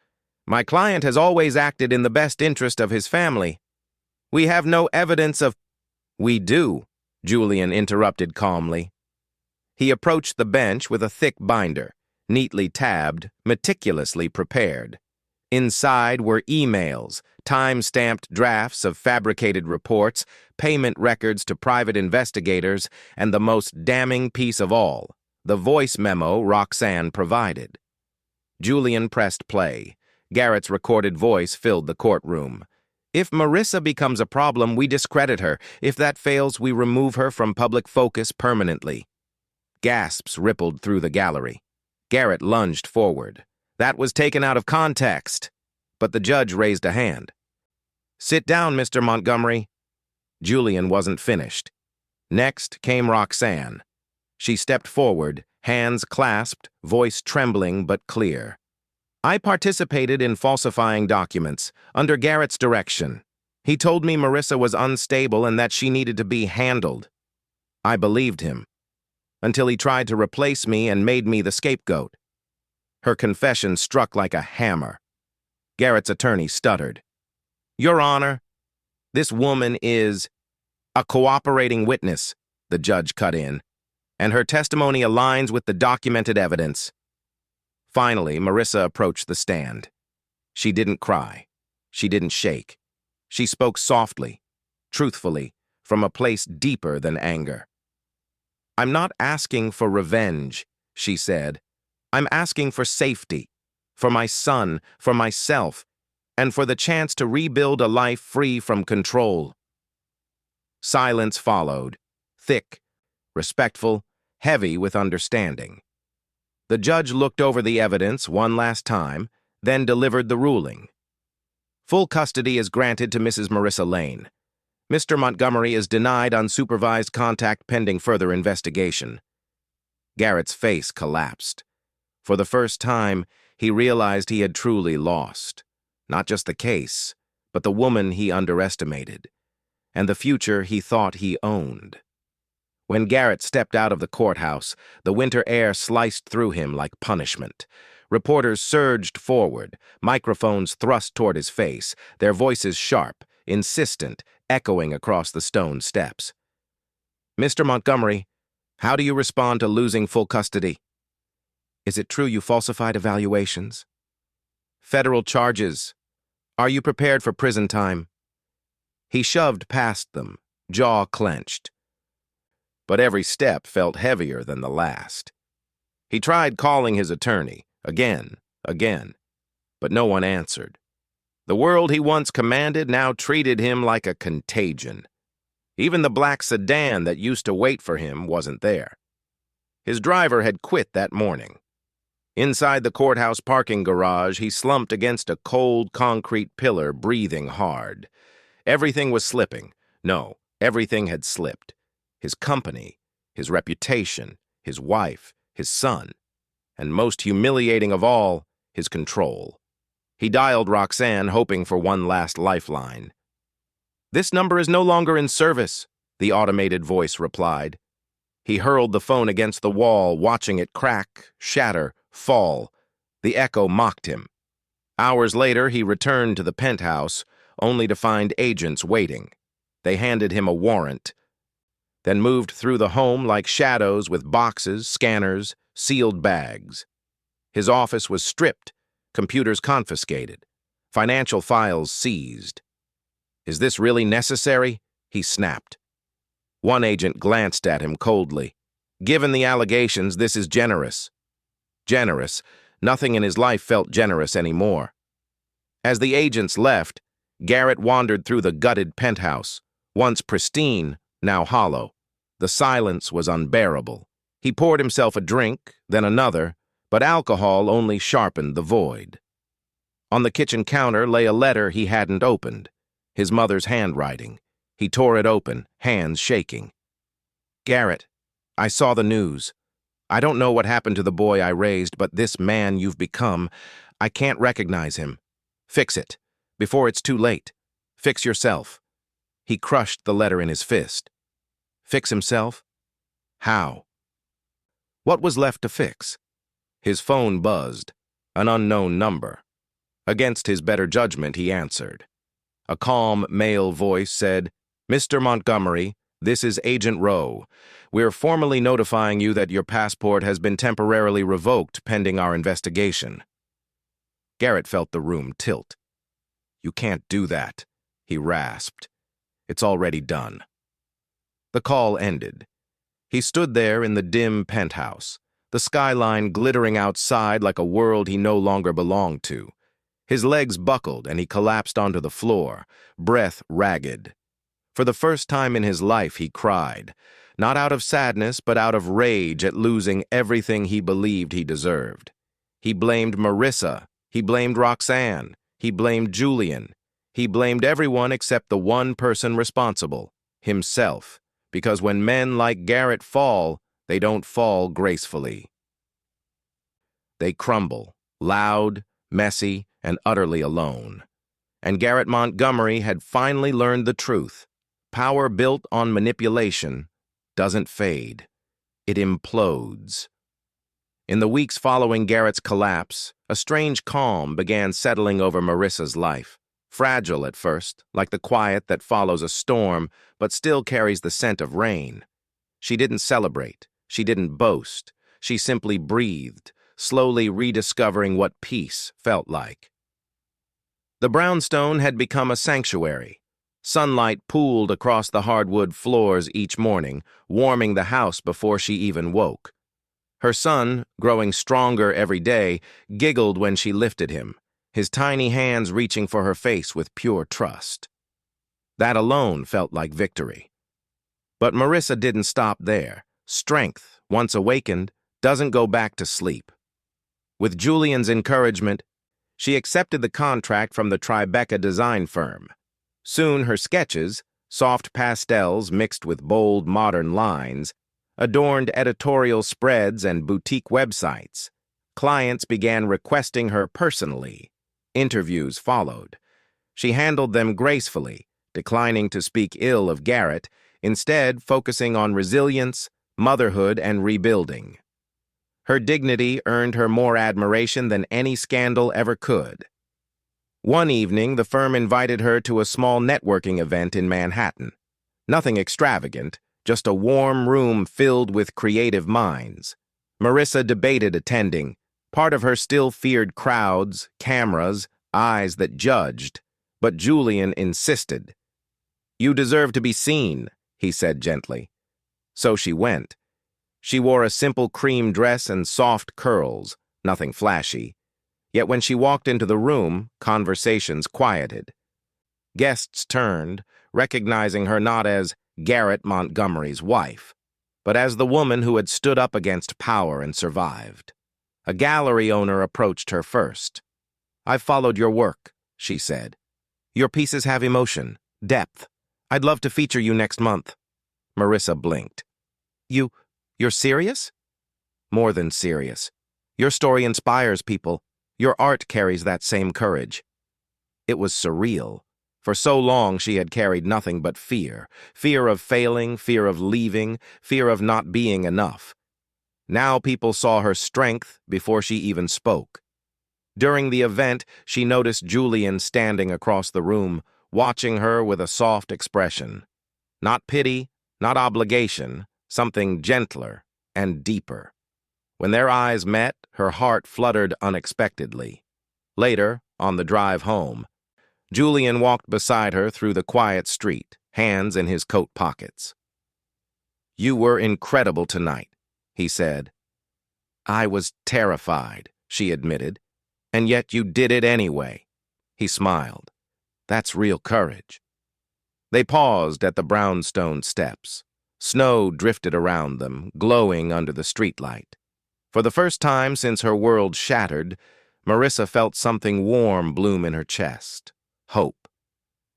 My client has always acted in the best interest of his family. We have no evidence of— We do, Julian interrupted calmly. He approached the bench with a thick binder, neatly tabbed, meticulously prepared. Inside were emails, time-stamped drafts of fabricated reports, payment records to private investigators, and the most damning piece of all, the voice memo Roxanne provided. Julian pressed play. Garrett's recorded voice filled the courtroom. If Marissa becomes a problem, we discredit her. If that fails, we remove her from public focus permanently. Gasps rippled through the gallery. Garrett lunged forward. That was taken out of context. But the judge raised a hand. Sit down, Mr. Montgomery. Julian wasn't finished. Next came Roxanne. She stepped forward, hands clasped, voice trembling but clear. I participated in falsifying documents, under Garrett's direction. He told me Marissa was unstable and that she needed to be handled. I believed him, until he tried to replace me and made me the scapegoat. Her confession struck like a hammer. Garrett's attorney stuttered. Your Honor, this woman is a cooperating witness, the judge cut in, and her testimony aligns with the documented evidence. Finally, Marissa approached the stand. She didn't cry. She didn't shake. She spoke softly, truthfully, from a place deeper than anger. I'm not asking for revenge, she said. I'm asking for safety, for my son, for myself. and for the chance to rebuild a life free from control. Silence followed, thick, respectful, heavy with understanding. The judge looked over the evidence one last time, then delivered the ruling. Full custody is granted to Mrs. Marissa Lane. Mr. Montgomery is denied unsupervised contact pending further investigation. Garrett's face collapsed. For the first time, he realized he had truly lost. Not just the case, but the woman he underestimated, and the future he thought he owned. When Garrett stepped out of the courthouse, the winter air sliced through him like punishment. Reporters surged forward, microphones thrust toward his face, their voices sharp, insistent, echoing across the stone steps. "Mr. Montgomery, how do you respond to losing full custody? Is it true you falsified evaluations? Federal charges. Are you prepared for prison time?" He shoved past them, jaw clenched. But every step felt heavier than the last. He tried calling his attorney, again, but no one answered. The world he once commanded now treated him like a contagion. Even the black sedan that used to wait for him wasn't there. His driver had quit that morning. Inside the courthouse parking garage, he slumped against a cold concrete pillar, breathing hard. Everything was slipping. No, everything had slipped. His company, his reputation, his wife, his son, and most humiliating of all, his control. He dialed Roxanne, hoping for one last lifeline. "This number is no longer in service," the automated voice replied. He hurled the phone against the wall, watching it crack, shatter, fall. The echo mocked him. Hours later, he returned to the penthouse, only to find agents waiting. They handed him a warrant, then moved through the home like shadows with boxes, scanners, sealed bags. His office was stripped, computers confiscated, financial files seized. "Is this really necessary?" he snapped. One agent glanced at him coldly. "Given the allegations, this is generous." Generous? Nothing in his life felt generous anymore. As the agents left, Garrett wandered through the gutted penthouse, once pristine, now hollow. The silence was unbearable. He poured himself a drink, then another, but alcohol only sharpened the void. On the kitchen counter lay a letter he hadn't opened, his mother's handwriting. He tore it open, hands shaking. "Garrett, I saw the news. I don't know what happened to the boy I raised, but this man you've become, I can't recognize him. Fix it, before it's too late. Fix yourself." He crushed the letter in his fist. Fix himself? How? What was left to fix? His phone buzzed, an unknown number. Against his better judgment, he answered. A calm male voice said, "Mr. Montgomery, this is Agent Rowe. We're formally notifying you that your passport has been temporarily revoked pending our investigation." Garrett felt the room tilt. "You can't do that," he rasped. "It's already done." The call ended. He stood there in the dim penthouse, the skyline glittering outside like a world he no longer belonged to. His legs buckled and he collapsed onto the floor, breath ragged. For the first time in his life, he cried, not out of sadness, but out of rage at losing everything he believed he deserved. He blamed Marissa. He blamed Roxanne. He blamed Julian. He blamed everyone except the one person responsible, himself, because when men like Garrett fall, they don't fall gracefully. They crumble, loud, messy, and utterly alone. And Garrett Montgomery had finally learned the truth. Power built on manipulation doesn't fade. It implodes. In the weeks following Garrett's collapse, a strange calm began settling over Marissa's life. Fragile at first, like the quiet that follows a storm, but still carries the scent of rain. She didn't celebrate. She didn't boast. She simply breathed, slowly rediscovering what peace felt like. The brownstone had become a sanctuary. Sunlight pooled across the hardwood floors each morning, warming the house before she even woke. Her son, growing stronger every day, giggled when she lifted him. his tiny hands reaching for her face with pure trust. That alone felt like victory. But Marissa didn't stop there. Strength, once awakened, doesn't go back to sleep. With Julian's encouragement, she accepted the contract from the Tribeca design firm. Soon her sketches, soft pastels mixed with bold modern lines, adorned editorial spreads and boutique websites. Clients began requesting her personally. Interviews followed. She handled them gracefully, declining to speak ill of Garrett, instead focusing on resilience, motherhood, and rebuilding. Her dignity earned her more admiration than any scandal ever could. One evening, the firm invited her to a small networking event in Manhattan. Nothing extravagant, just a warm room filled with creative minds. Marissa debated attending. Part of her still feared crowds, cameras, eyes that judged. But Julian insisted. "You deserve to be seen," he said gently. So she went. She wore a simple cream dress and soft curls, nothing flashy. Yet when she walked into the room, conversations quieted. Guests turned, recognizing her not as Garrett Montgomery's wife, but as the woman who had stood up against power and survived. A gallery owner approached her first. "I've followed your work," she said. "Your pieces have emotion, depth. I'd love to feature you next month." Marissa blinked. You're serious?" "More than serious. Your story inspires people. Your art carries that same courage." It was surreal. For so long she had carried nothing but fear. Fear of failing, fear of leaving, fear of not being enough. Now people saw her strength before she even spoke. During the event, she noticed Julian standing across the room, watching her with a soft expression. Not pity, not obligation, something gentler and deeper. When their eyes met, her heart fluttered unexpectedly. Later, on the drive home, Julian walked beside her through the quiet street, hands in his coat pockets. "You were incredible tonight," he said. "I was terrified," she admitted. "And yet you did it anyway." He smiled. "That's real courage." They paused at the brownstone steps. Snow drifted around them, glowing under the streetlight. For the first time since her world shattered, Marissa felt something warm bloom in her chest. Hope.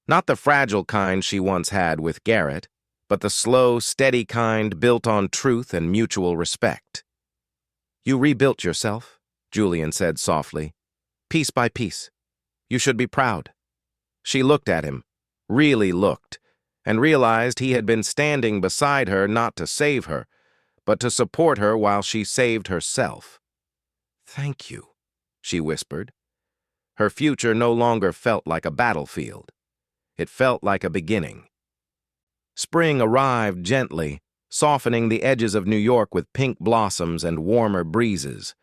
Not the fragile kind she once had with Garrett, but the slow, steady kind built on truth and mutual respect. "You rebuilt yourself," Julian said softly, "piece by piece. You should be proud." She looked at him, really looked, and realized he had been standing beside her not to save her, but to support her while she saved herself. "Thank you," she whispered. Her future no longer felt like a battlefield. It felt like a beginning. Spring arrived gently, softening the edges of New York with pink blossoms and warmer breezes.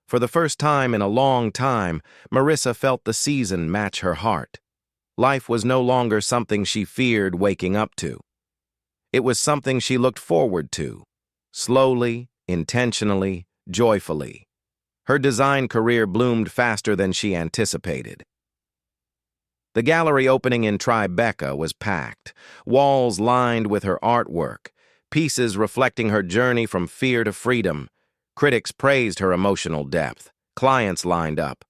For the first time in a long time, Marissa felt the season match her heart. Life was no longer something she feared waking up to. It was something she looked forward to, slowly, intentionally, joyfully. Her design career bloomed faster than she anticipated. The gallery opening in Tribeca was packed, walls lined with her artwork, pieces reflecting her journey from fear to freedom. Critics praised her emotional depth. Clients lined up.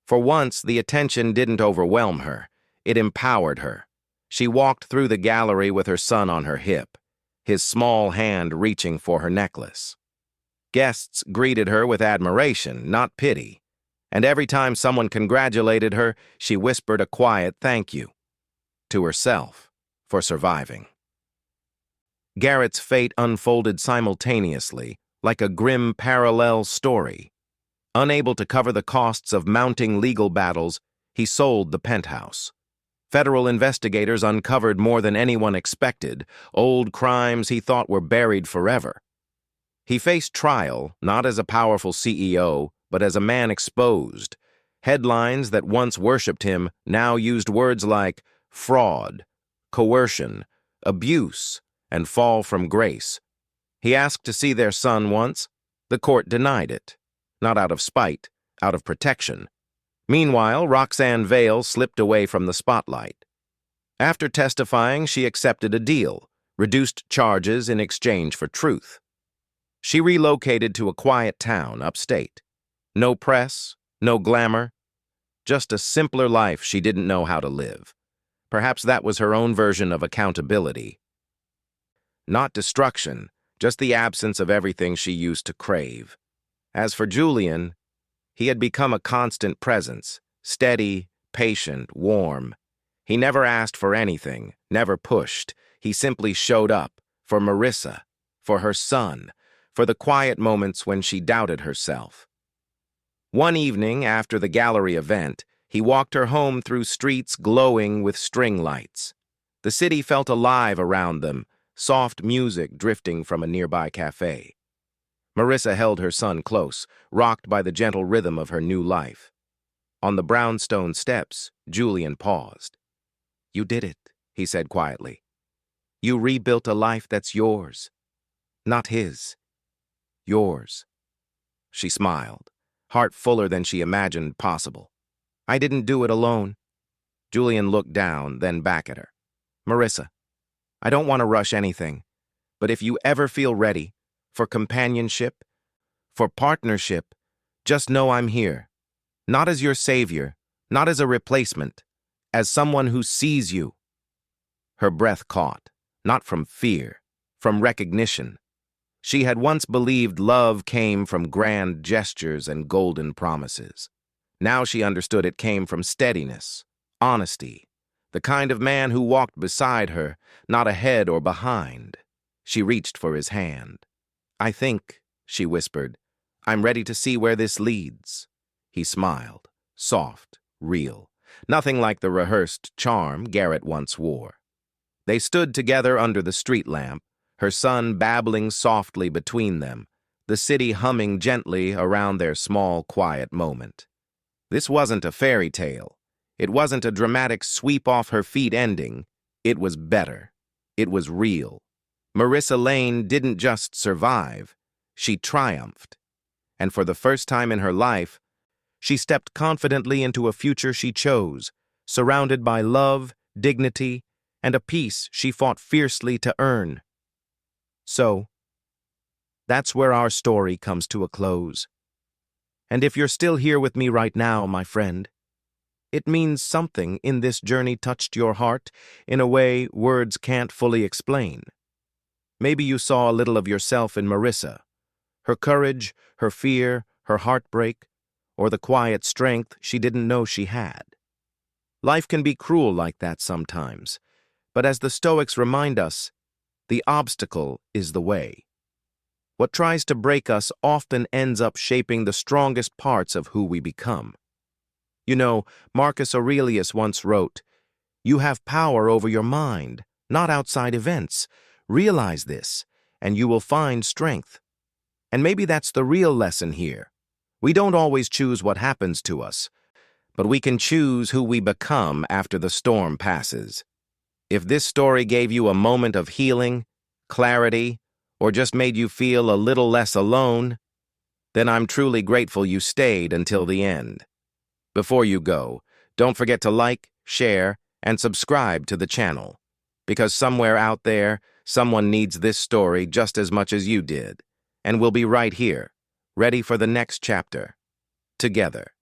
For once, the attention didn't overwhelm her. It empowered her. She walked through the gallery with her son on her hip, his small hand reaching for her necklace. Guests greeted her with admiration, not pity, and every time someone congratulated her, she whispered a quiet thank you to herself for surviving. Garrett's fate unfolded simultaneously, like a grim parallel story. Unable to cover the costs of mounting legal battles, he sold the penthouse. Federal investigators uncovered more than anyone expected, old crimes he thought were buried forever. He faced trial, not as a powerful CEO, but as a man exposed. Headlines that once worshipped him now used words like fraud, coercion, abuse, and fall from grace. He asked to see their son once. The court denied it, not out of spite, out of protection. Meanwhile, Roxanne Vale slipped away from the spotlight. After testifying, she accepted a deal, reduced charges in exchange for truth. She relocated to a quiet town upstate. No press, no glamour, just a simpler life she didn't know how to live. Perhaps that was her own version of accountability. Not destruction, just the absence of everything she used to crave. As for Julian, he had become a constant presence, steady, patient, warm. He never asked for anything, never pushed. He simply showed up, for Marissa, for her son, for the quiet moments when she doubted herself. One evening, after the gallery event, he walked her home through streets glowing with string lights. The city felt alive around them, soft music drifting from a nearby cafe. Marissa held her son close, rocked by the gentle rhythm of her new life. On the brownstone steps, Julian paused. "You did it," he said quietly. "You rebuilt a life that's yours, not his. Yours." She smiled, heart fuller than she imagined possible. "I didn't do it alone." Julian looked down, then back at her. "Marissa, I don't want to rush anything, but if you ever feel ready, for companionship, for partnership, just know I'm here. Not as your savior, not as a replacement, as someone who sees you." Her breath caught, not from fear, from recognition. She had once believed love came from grand gestures and golden promises. Now she understood it came from steadiness, honesty, the kind of man who walked beside her, not ahead or behind. She reached for his hand. "I think," she whispered, "I'm ready to see where this leads." He smiled, soft, real, nothing like the rehearsed charm Garrett once wore. They stood together under the street lamp, her son babbling softly between them, the city humming gently around their small, quiet moment. This wasn't a fairy tale. It wasn't a dramatic sweep-off-her-feet ending. It was better. It was real. Marissa Lane didn't just survive. She triumphed. And for the first time in her life, she stepped confidently into a future she chose, surrounded by love, dignity, and a peace she fought fiercely to earn. So, that's where our story comes to a close. And if you're still here with me right now, my friend, it means something in this journey touched your heart in a way words can't fully explain. Maybe you saw a little of yourself in Marissa, her courage, her fear, her heartbreak, or the quiet strength she didn't know she had. Life can be cruel like that sometimes, but as the Stoics remind us, the obstacle is the way. What tries to break us often ends up shaping the strongest parts of who we become. You know, Marcus Aurelius once wrote, "You have power over your mind, not outside events. Realize this, and you will find strength." And maybe that's the real lesson here. We don't always choose what happens to us, but we can choose who we become after the storm passes. If this story gave you a moment of healing, clarity, or just made you feel a little less alone, then I'm truly grateful you stayed until the end. Before you go, don't forget to like, share, and subscribe to the channel, because somewhere out there, someone needs this story just as much as you did, and we'll be right here, ready for the next chapter, together.